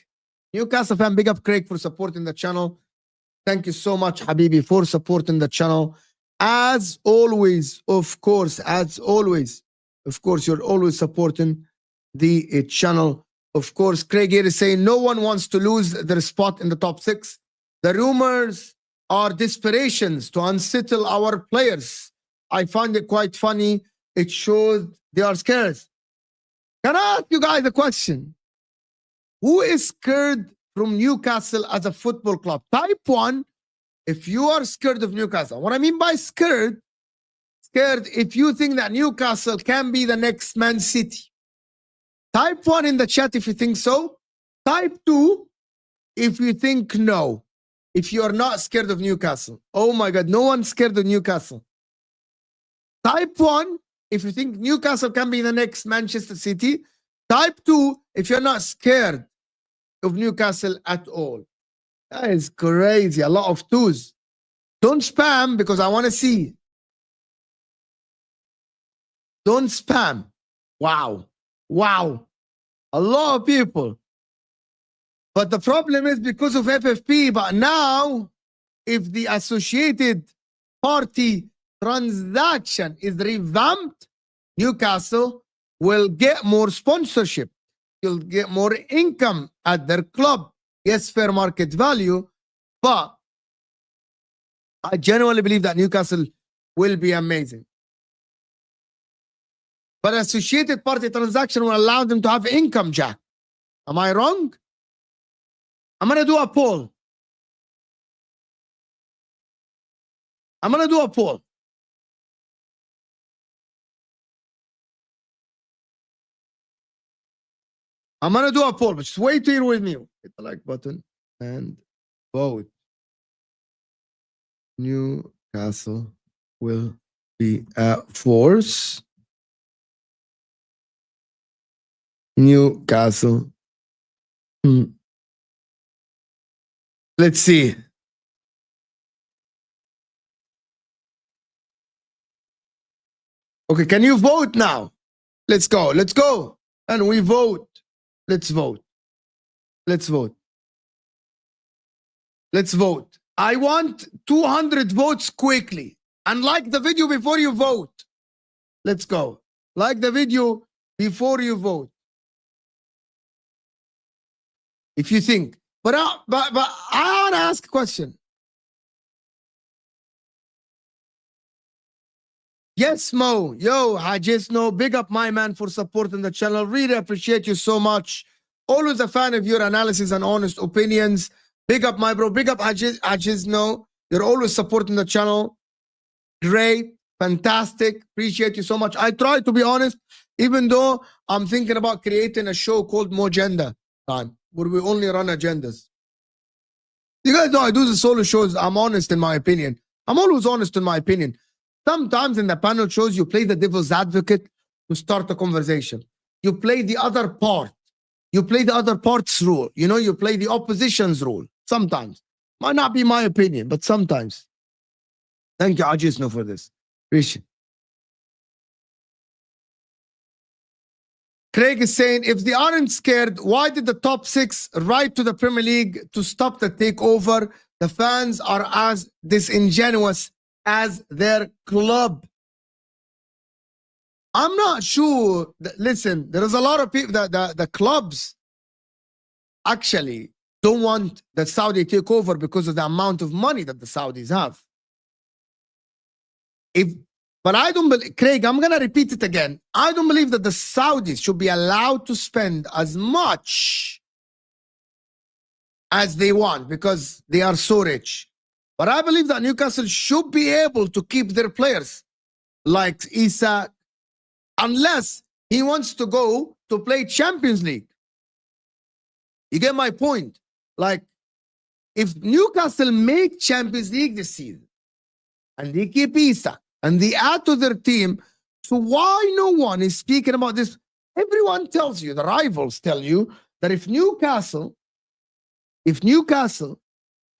Newcastle fan, big up Craig for supporting the channel. Thank you so much, Habibi, for supporting the channel. As always, of course, you're always supporting the channel. Of course, Craig here is saying no one wants to lose their spot in the top 6. The rumors are desperations to unsettle our players. I find it quite funny. It shows they are scared. Can I ask you guys a question? Who is scared from Newcastle as a football club? Type 1 if you are scared of Newcastle. What I mean by scared if you think that Newcastle can be the next Man City. Type 1 in the chat if you think so. Type 2 if you think no. If you are not scared of Newcastle. Oh my God, no one's scared of Newcastle. Type 1 if you think Newcastle can be the next Manchester City. Type 2 if you're not scared of Newcastle at all. That is crazy. A lot of 2s. Don't spam because I want to see. Don't spam. Wow. Wow. A lot of people. But the problem is because of FFP. But now, if the associated party transaction is revamped, Newcastle will get more sponsorship. You'll get more income at their club. Yes, fair market value. But I genuinely believe that Newcastle will be amazing. but associated party transaction will allow them to have income, Jack. Am I wrong? I'm going to do a poll. I'm going to do a poll. I'm going to do a poll, but just wait here with me. Hit the like button and vote. Newcastle will be a force. Newcastle. Let's see. Okay, can you vote now? Let's go. Let's go. And we vote. Let's vote. Let's vote. Let's vote. I want 200 votes quickly. And like the video before you vote. Let's go. Like the video before you vote. If you think. But I want to ask a question. Yes, Mo. Yo, I just know. Big up my man for supporting the channel. Really appreciate you so much. Always a fan of your analysis and honest opinions. Big up, my bro. Big up, I just know. You're always supporting the channel. Great. Fantastic. Appreciate you so much. I try to be honest, even though I'm thinking about creating a show called Mojenda Time, where we only run agendas. You guys know I do the solo shows. I'm honest in my opinion. I'm always honest in my opinion. Sometimes in the panel shows, you play the devil's advocate to start a conversation. You play the other part. You play the other part's rule. You know, you play the opposition's rule. Sometimes. Might not be my opinion, but sometimes. Thank you, Ajisno, for this. Appreciate. Craig is saying, if they aren't scared, why did the top 6 write to the Premier League to stop the takeover? The fans are as disingenuous as their club. I'm not sure. Listen, there is a lot of people that the clubs actually don't want the Saudi takeover because of the amount of money that the Saudis have. But I don't believe, Craig, I'm going to repeat it again. I don't believe that the Saudis should be allowed to spend as much as they want because they are so rich. But I believe that Newcastle should be able to keep their players like Isak, unless he wants to go to play Champions League. You get my point? Like, if Newcastle make Champions League this season, and they keep Isak, and they add to their team, so why no one is speaking about this? Everyone tells you, the rivals tell you, that if Newcastle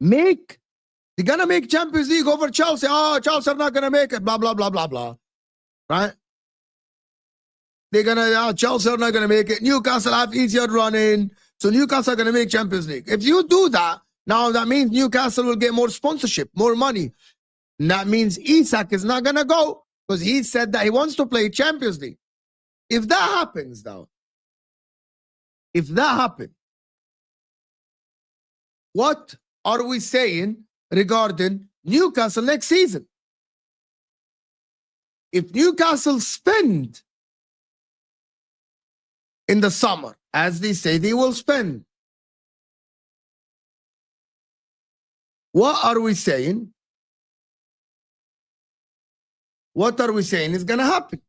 make, they're going to make Champions League over Chelsea. Oh, Chelsea are not going to make it, blah, blah, blah, blah, blah. Right? They're going to, Chelsea are not going to make it. Newcastle have easier running. So Newcastle are going to make Champions League. If you do that, now that means Newcastle will get more sponsorship, more money. And that means Isak is not going to go because he said that he wants to play Champions League. If that happens, though, if that happens, what are we saying regarding Newcastle next season? If Newcastle spend in the summer, as they say they will spend, what are we saying? What are we saying is going to happen?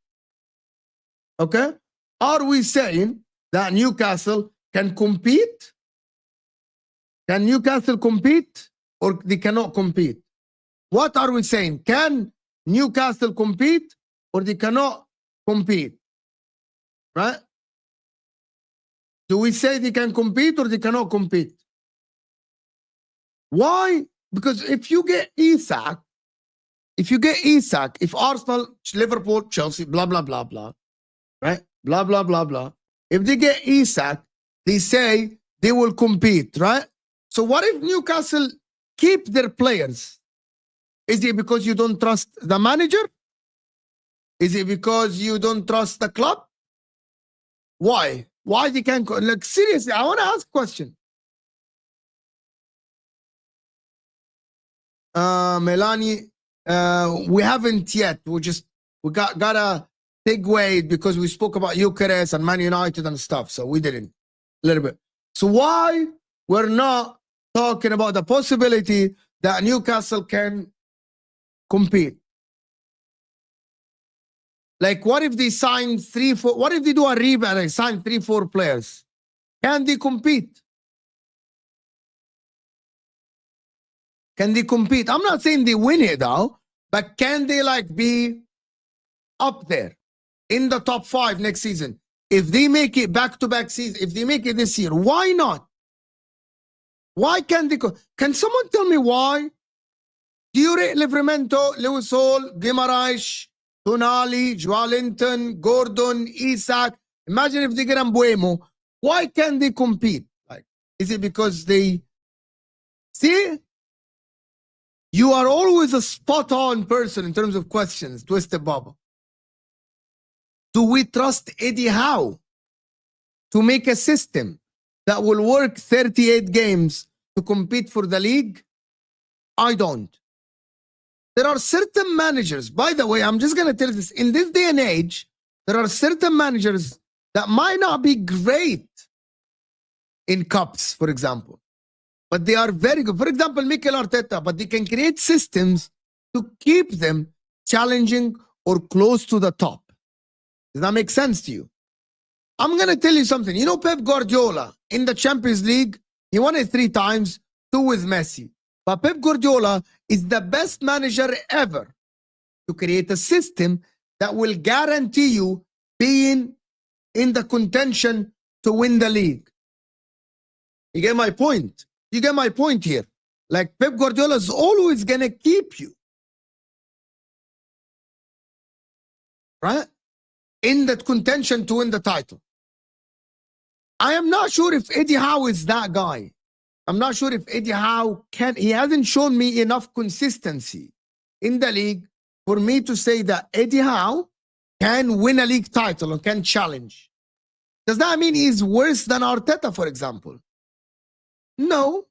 Okay? Are we saying that Newcastle can compete? Can Newcastle compete or they cannot compete? What are we saying? Can Newcastle compete or they cannot compete? Right? Do we say they can compete or they cannot compete? Why? Because if you get Isak, if Arsenal, Liverpool, Chelsea, blah, blah, blah, blah, right? Blah, blah, blah, blah. If they get Isak, they say they will compete, right? So what if Newcastle keep their players? Is it because you don't trust the manager? Is it because you don't trust the club? Why? Why they can't? Like, seriously, I want to ask a question. Melanie, we haven't yet. We gotta segue because we spoke about Eucharist and Man United and stuff, so we didn't. A little bit. So why we're not talking about the possibility that Newcastle can compete? Like, what if they sign 3-4? What if they do a revamp and sign 3-4 players? Can they compete? Can they compete? I'm not saying they win it though, but can they like be up there in the top 5 next season? If they make it back-to-back season, if they make it this year, why not? Why can't they? Can someone tell me why? Do you rate Livramento, Lewis Hall, Guimaraes, Tonali, Joelinton, Gordon, Isak? Imagine if they get Mbuemo. Why can't they compete? Like, is it because they see? You are always a spot-on person in terms of questions, Twisted Baba. Do we trust Eddie Howe to make a system that will work 38 games to compete for the league? I don't. There are certain managers, by the way, I'm just going to tell you this. In this day and age, there are certain managers that might not be great in cups, for example, but they are very good. For example, Mikel Arteta, but they can create systems to keep them challenging or close to the top. Does that make sense to you? I'm going to tell you something. You know Pep Guardiola in the Champions League, he won it 3 times, 2 with Messi. But Pep Guardiola is the best manager ever to create a system that will guarantee you being in the contention to win the league. You get my point? You get my point here? Like Pep Guardiola is always going to keep you, right, in that contention to win the title. I am not sure if Eddie Howe is that guy. I'm not sure if Eddie Howe can. He hasn't shown me enough consistency in the league for me to say that Eddie Howe can win a league title or can challenge. Does that mean he's worse than Arteta, for example? No,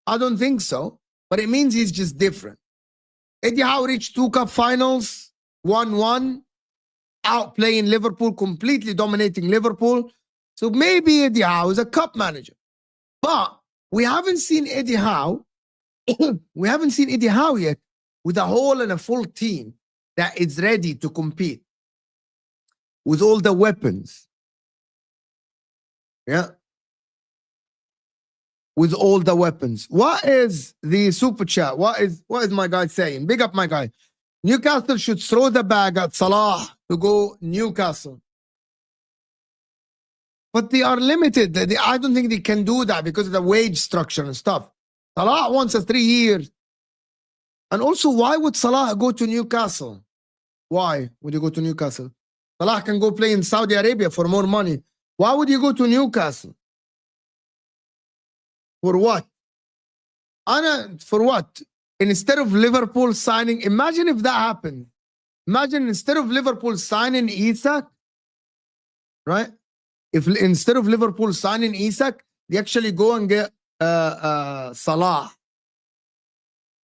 I don't think so. But it means he's just different. Eddie Howe reached 2 cup finals, 1-1, outplaying Liverpool, completely dominating Liverpool. So maybe Eddie Howe is a cup manager. But we haven't seen Eddie Howe. We haven't seen Eddie Howe yet with a whole and a full team that is ready to compete with all the weapons. Yeah. With all the weapons. What is the super chat? What is my guy saying? Big up my guy. Newcastle should throw the bag at Salah to go Newcastle. But they are limited. I don't think they can do that because of the wage structure and stuff. Salah wants a 3 years. And also, why would Salah go to Newcastle? Why would you go to Newcastle? Salah can go play in Saudi Arabia for more money. Why would you go to Newcastle? For what? For what? Instead of Liverpool signing, imagine if that happened. Imagine instead of Liverpool signing Isak, right? If instead of Liverpool signing Isak, they actually go and get Salah.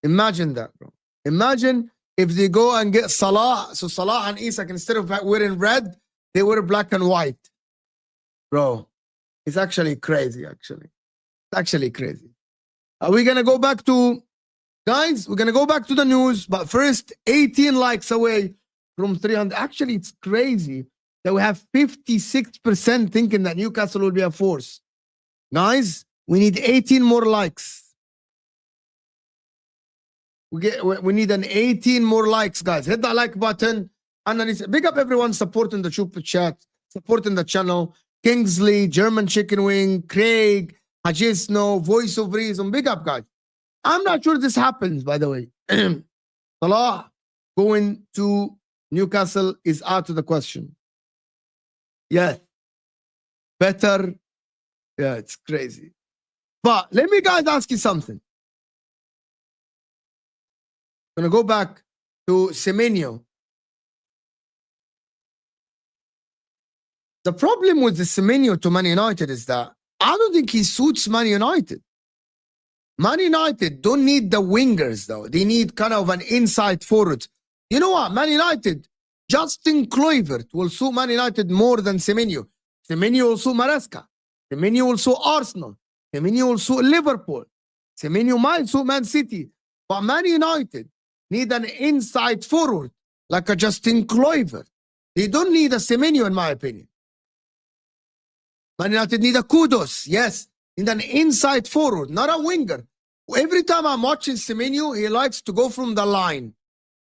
Imagine that, bro. Imagine if they go and get Salah. So Salah and Isak, instead of wearing red, they wear black and white. Bro, it's actually crazy, actually. It's actually crazy. Are we going to go back to... Guys, we're going to go back to the news. But first, 18 likes away from 300. Actually, it's crazy that we have 56% thinking that Newcastle will be a force. Guys, we need 18 more likes. We need an 18 more likes, guys. Hit that like button. And big up everyone supporting the super chat, supporting the channel. Kingsley, German Chicken Wing, Craig, Hajisno, Voice of Reason. Big up, guys. I'm not sure this happens, by the way. Salah going to Newcastle is out of the question. Yeah. Better. Yeah, it's crazy. But let me, guys, ask you something. I'm going to go back to Semenyo. The problem with the Semenyo to Man United is that I don't think he suits Man United. Man United don't need the wingers, though. They need kind of an inside forward. You know what? Man United, Justin Kluivert will suit Man United more than Semenyo. Semenyo will suit Maresca. Semenyo will suit Arsenal. Semenyo will suit Liverpool. Semenyo might suit Man City. But Man United need an inside forward like a Justin Kluivert. They don't need a Semenyo, in my opinion. Man United need a Kudos. Yes, need an inside forward, not a winger. Every time I'm watching Semenyo, he likes to go from the line.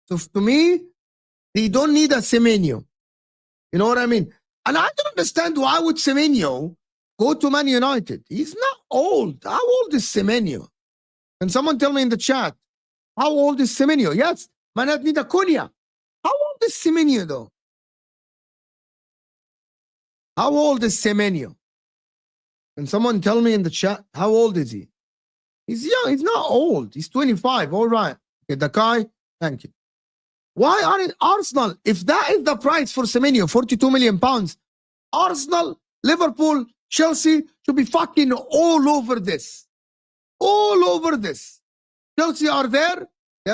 So to me, they don't need a Semenyo. You know what I mean? And I don't understand why would Semenyo go to Man United. He's not old. How old is Semenyo? Can someone tell me in the chat? How old is Semenyo? Yes, Man United need a Cunha. How old is Semenyo though? How old is Semenyo? Can someone tell me in the chat? How old is he? He's young. He's not old. He's 25. All right. Okay, Dakai, thank you. Why aren't Arsenal, if that is the price for Semenyo, 42 million pounds, Arsenal, Liverpool, Chelsea should be fucking all over this. All over this. Chelsea are there. We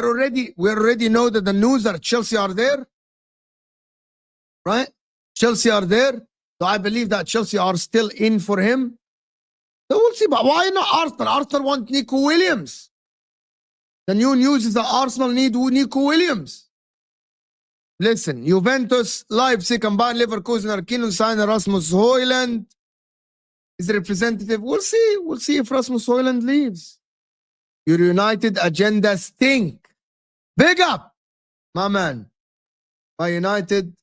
already know that the news are Chelsea are there. Right? Chelsea are there. So I believe that Chelsea are still in for him. So we'll see. But why not Arsenal? Arsenal want Nico Williams. The new news is that Arsenal need Nico Williams. Listen, Juventus, Leipzig, and Bayern Leverkusen are keen on signing Rasmus Højlund. Is representative. We'll see. We'll see if Rasmus Højlund leaves. Your United agenda stink. Big up, my man. My United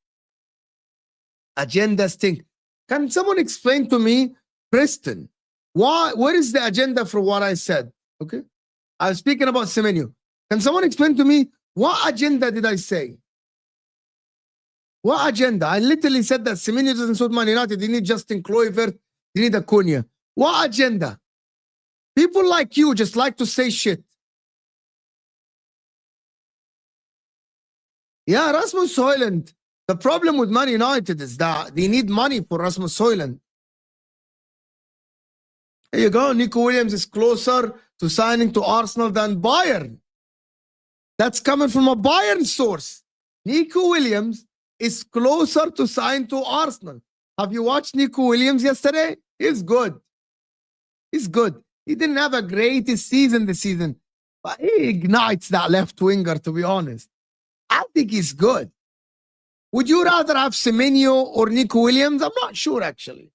agenda stink. Can someone explain to me, Preston, where is the agenda for what I said? Okay. I was speaking about Semenyo. Can someone explain to me what agenda did I say? What agenda? I literally said that Semenyo doesn't suit Man United. They need Justin Kluivert. They need a Cunha. What agenda? People like you just like to say shit. Yeah, Rasmus Højlund. The problem with Man United is that they need money for Rasmus Højlund. There you go. Nico Williams is closer to signing to Arsenal than Bayern. That's coming from a Bayern source. Nico Williams is closer to sign to Arsenal. Have you watched Nico Williams yesterday? He's good. He's good. He didn't have a greatest season this season, but he ignites that left winger, to be honest. I think he's good. Would you rather have Semenyo or Nico Williams? I'm not sure, actually.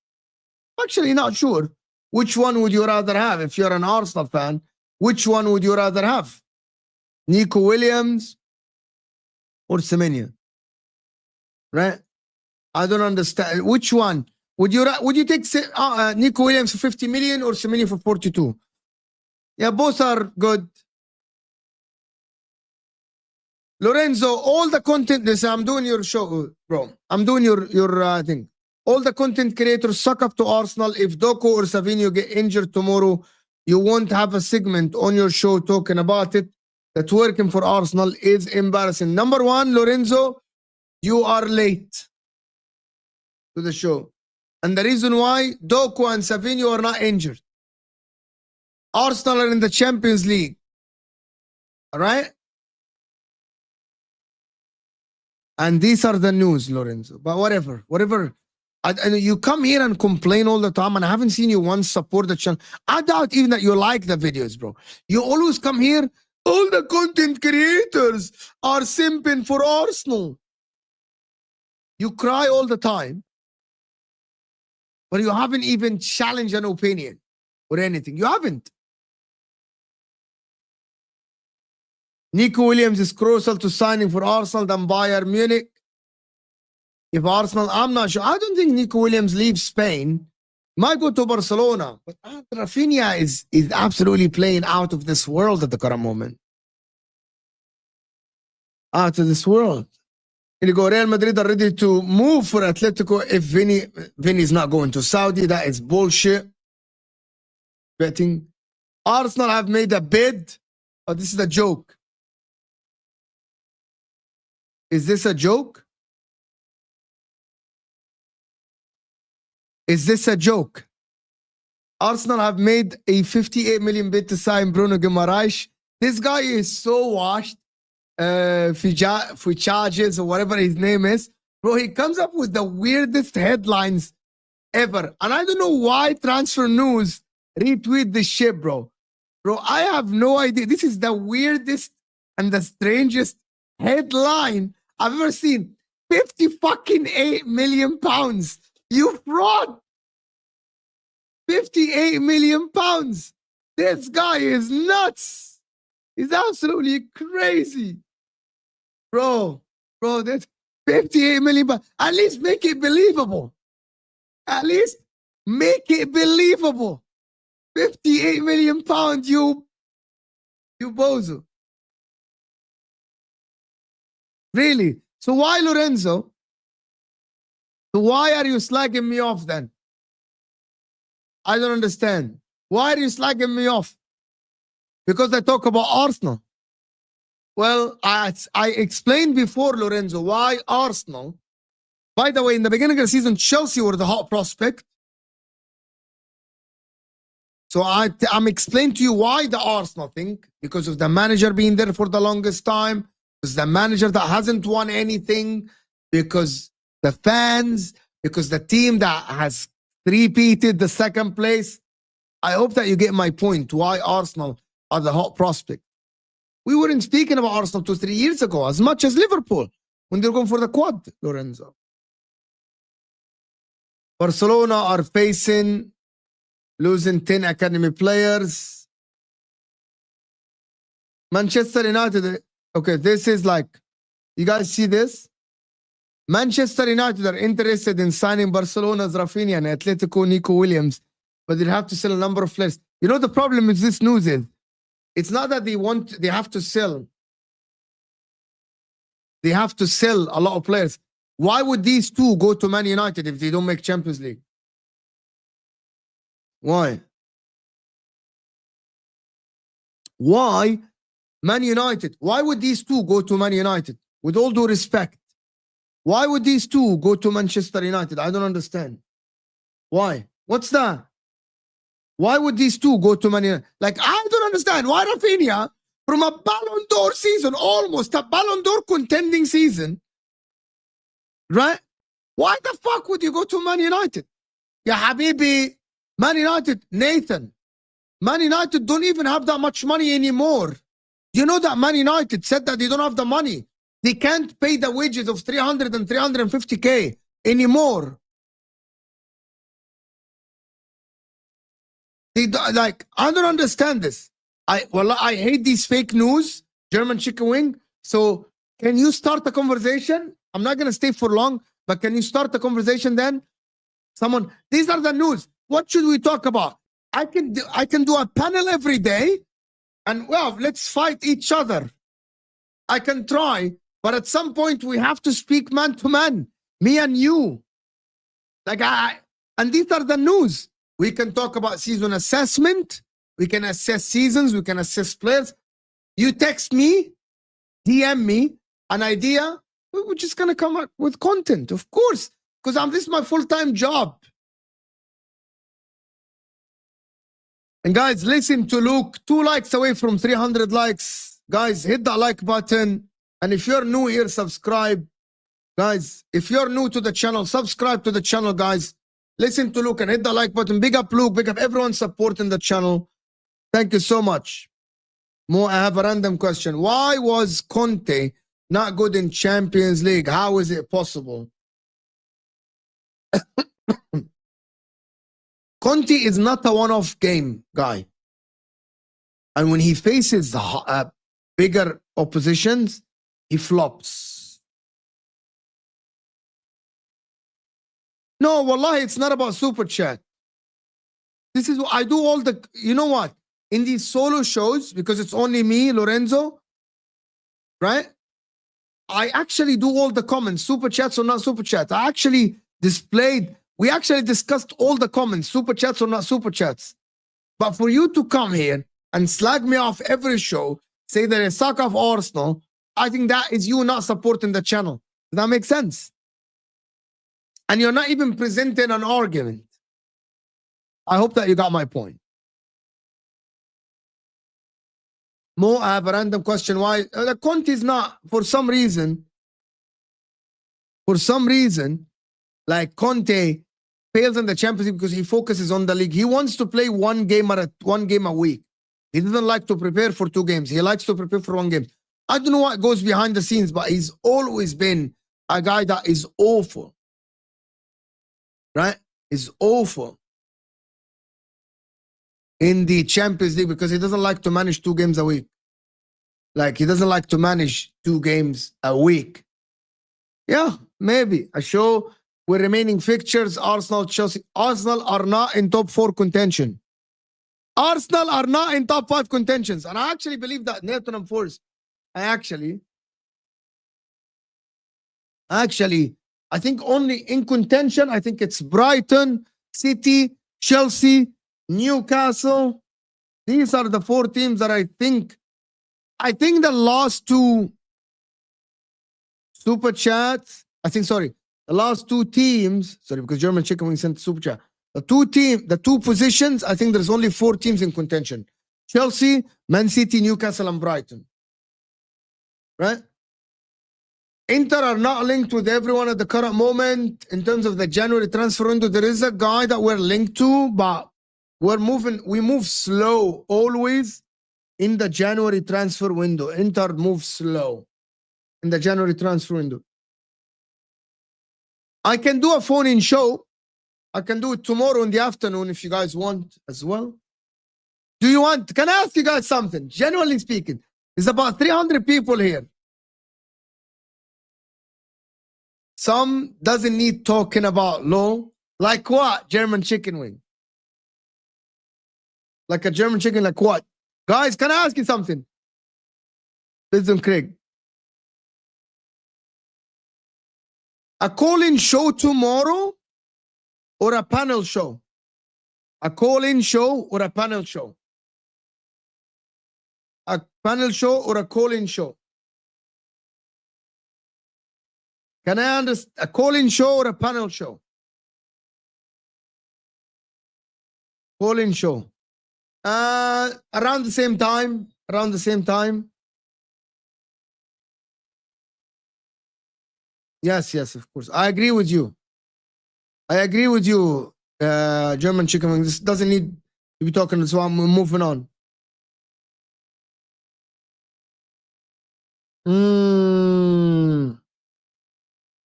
Actually, not sure. Which one would you rather have? If you're an Arsenal fan, which one would you rather have? Nico Williams or Semenyo? Right? I don't understand. Which one? Would you take Nico Williams for 50 million or Semenyo for 42? Yeah, both are good. Lorenzo, all the content, I'm doing your show, bro. I'm doing your thing. All the content creators suck up to Arsenal. If Doku or Savinho get injured tomorrow, you won't have a segment on your show talking about it. That working for Arsenal is embarrassing. Number one, Lorenzo, you are late to the show. And the reason why Doku and Savinho are not injured. Arsenal are in the Champions League. All right? And these are the news, Lorenzo. But whatever. And you come here and complain all the time, and I haven't seen you once support the channel. I doubt even that you like the videos, bro. You always come here. All the content creators are simping for Arsenal. You cry all the time, but you haven't even challenged an opinion or anything. You haven't. Nico Williams is crucial to signing for Arsenal than Bayern Munich. If Arsenal, I'm not sure. I don't think Nico Williams leaves Spain. Might go to Barcelona. But Rafinha is absolutely playing out of this world at the current moment. Out of this world. You go, Real Madrid are ready to move for Atletico if Vinny's not going to Saudi. That is bullshit. Betting. Arsenal have made a bid. Oh, this is a joke. Is this a joke? Is this a joke? Arsenal have made a 58 million bid to sign Bruno Guimaraes. This guy is so washed. Fuchages or whatever his name is. Bro, he comes up with the weirdest headlines ever. And I don't know why Transfer News retweet this shit, bro. Bro, I have no idea. This is the weirdest and the strangest headline I've ever seen. 50 fucking 8 million pounds. You fraud. 58 million pounds. This guy is nuts. He's absolutely crazy. Bro, that's 58 million pounds. At least make it believable. At least make it believable. 58 million pounds, you bozo. Really? So why, Lorenzo? So why are you slagging me off then? I don't understand. Why are you slagging me off? Because I talk about Arsenal. Well, I explained before, Lorenzo, why Arsenal. By the way, in the beginning of the season, Chelsea were the hot prospect. So I'm explaining to you why the Arsenal thing, because of the manager being there for the longest time, because the manager that hasn't won anything, because the fans, because the team that has repeated the second place. I hope that you get my point, why Arsenal are the hot prospect. We weren't speaking about Arsenal 2-3 years ago as much as Liverpool when they're going for the quad, Lorenzo. Barcelona are facing losing 10 academy players. Manchester United, okay, this is like, you guys see this? Manchester United are interested in signing Barcelona's Rafinha and Atletico Nico Williams, but they'll have to sell a number of players. You know, the problem with this news is, it's not that they have to sell. They have to sell a lot of players. Why would these two go to Man United if they don't make Champions League? Why? Why Man United? Why would these two go to Man United? With all due respect. Why would these two go to Manchester United? I don't understand. Why? What's that? Why would these two go to Man United? Like, I don't understand. Why Rafinha, from a Ballon d'Or season, almost a Ballon d'Or contending season, right? Why the fuck would you go to Man United? Ya Habibi, Man United, Nathan. Man United don't even have that much money anymore. You know that Man United said that they don't have the money. They can't pay the wages of 300 and 350K anymore. Like, I don't understand this. I hate these fake news, German chicken wing. So can you start a conversation? I'm not going to stay for long, but can you start the conversation then? Someone, these are the news. What should we talk about? I can do a panel every day and, well, let's fight each other. I can try, but at some point we have to speak man to man, me and you. Like, and these are the news. We can talk about season assessment. We can assess seasons. We can assess players. You text me, DM me an idea. We're just going to come up with content, of course, because this is my full-time job. And guys, listen to Luke. 2 likes away from 300 likes. Guys, hit that like button. And if you're new here, subscribe. Guys, if you're new to the channel, subscribe to the channel, guys. Listen to Luke and hit the like button. Big up Luke. Big up everyone supporting the channel. Thank you so much. More, I have a random question. Why was Conte not good in Champions League? How is it possible? Conte is not a one-off game guy. And when he faces bigger oppositions, he flops. No, wallahi, it's not about super chat. This is what I do all the, you know what? In these solo shows, because it's only me, Lorenzo, right? I actually do all the comments, super chats or not super chats. I actually we actually discussed all the comments, super chats or not super chats. But for you to come here and slag me off every show, say that I suck off Arsenal, I think that is you not supporting the channel. Does that make sense? And you're not even presenting an argument. I hope that you got my point. Mo, I have a random question. Why? Conte is not, for some reason, like Conte fails in the Champions League because he focuses on the league. He wants to play one game a week. He doesn't like to prepare for 2 games. He likes to prepare for 1 game. I don't know what goes behind the scenes, but he's always been a guy that is awful. Right? Is awful in the Champions League because he doesn't like to manage 2 games a week. Like, he doesn't like to manage 2 games a week. Yeah, maybe. A show with remaining fixtures, Arsenal, Chelsea. Arsenal are not in top 4 contention. Arsenal are not in top 5 contentions. And I actually believe that Nottingham Forest. I think only in contention, I think it's Brighton, City, Chelsea, Newcastle. These are the 4 teams that I think the last 2 super chats, the last 2 teams, because German Chicken Wing sent super chat. The 2 positions, I think there's only 4 teams in contention. Chelsea, Man City, Newcastle, and Brighton. Right? Inter are not linked with everyone at the current moment in terms of the January transfer window. There is a guy that we're linked to, but we move slow always in the January transfer window. Inter moves slow in the January transfer window. I can do a phone-in show. I can do it tomorrow in the afternoon if you guys want as well. Do you want? Can I ask you guys something? Genuinely speaking, there's about 300 people here. Some doesn't need talking about law. Like what? German chicken wing. Like a German chicken, like what? Guys, can I ask you something? Listen, Craig. A call-in show tomorrow or a panel show? A call-in show or a panel show? A panel show or a call-in show? Can I understand? A call-in show or a panel show? Call-in show. Around the same time. Around the same time. Yes, of course. I agree with you. German chicken wing. This doesn't need to be talking, so I'm moving on.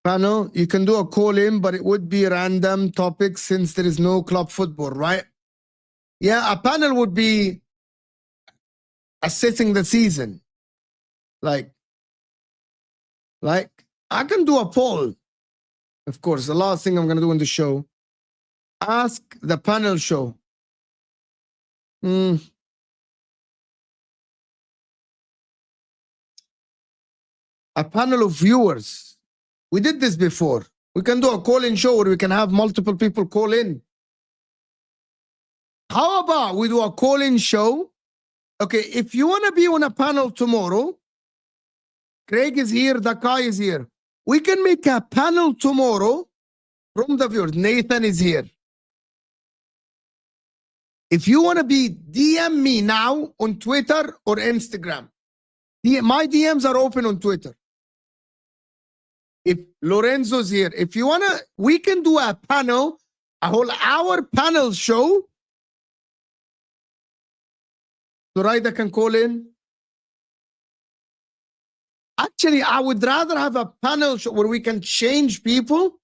Panel, you can do a call-in, but it would be random topics since there is no club football, right? Yeah, a panel would be assessing the season. Like I can do a poll. Of course, the last thing I'm going to do in the show. Ask the panel show. A panel of viewers. We did this before. We can do a call-in show where we can have multiple people call in. How about we do a call-in show? Okay, if you want to be on a panel tomorrow, Craig is here, Dakai is here. We can make a panel tomorrow from the viewers. Nathan is here. If you want to be, DM me now on Twitter or Instagram. My DMs are open on Twitter. If Lorenzo's here, if you want to, we can do a panel, a whole hour panel show. Zoraida can call in. Actually, I would rather have a panel show where we can change people.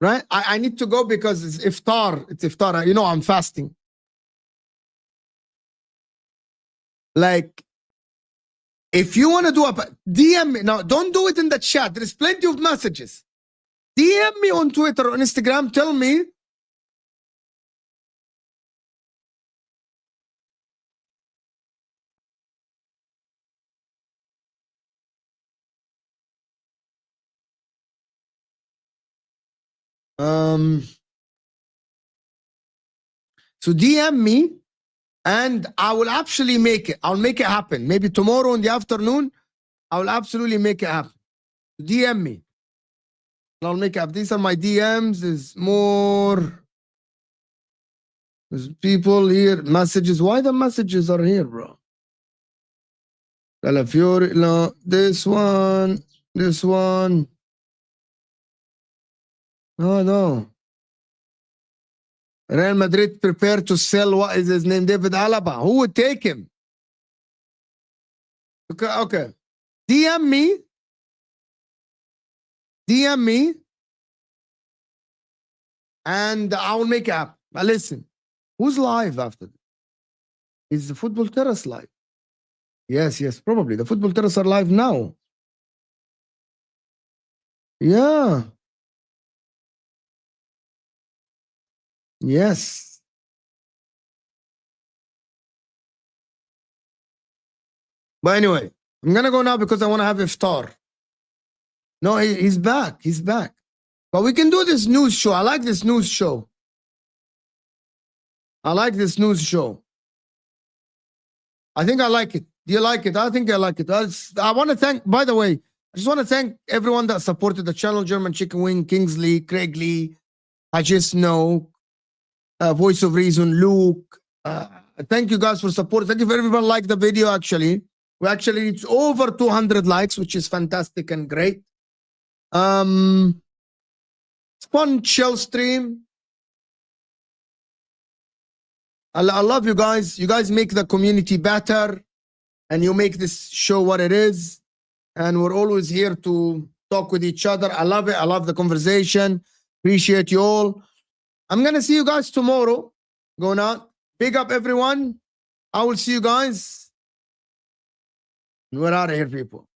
Right? I need to go because it's iftar. It's iftar. You know, I'm fasting. Like, if you want to do a DM me now, don't do it in the chat. There's plenty of messages. DM me on Twitter or Instagram. Tell me. So DM me and I will actually make it. I'll make it happen. Maybe tomorrow in the afternoon, I will absolutely make it happen. DM me. I'll make it happen. These are my DMs. There's more. There's people here. Messages. Why the messages are here, bro? Calafiori, no, this one. Oh, no. Real Madrid prepared to sell, what is his name, David Alaba. Who would take him? Okay. DM me, and I will make app. But listen, who's live after this? Is the Football Terrace live? Yes, probably. The Football Terrace are live now. Yeah. Yes. But anyway, I'm gonna go now because I want to have iftar. No, he's back. He's back. But we can do this news show. I like this news show. I think I like it. Do you like it? I think I like it. I want to thank, by the way, I just want to thank everyone that supported the channel, German Chicken Wing, Kingsley, Craig Lee, I Just Know, Voice of Reason, Luke. Thank you guys for support. Thank you for everyone like the video, actually. It's over 200 likes, which is fantastic and great. Fun, chill stream. I love you guys. You guys make the community better, and you make this show what it is. And we're always here to talk with each other. I love it. I love the conversation. Appreciate you all. I'm going to see you guys tomorrow. Going out. Big up, everyone. I will see you guys. We're out of here, people.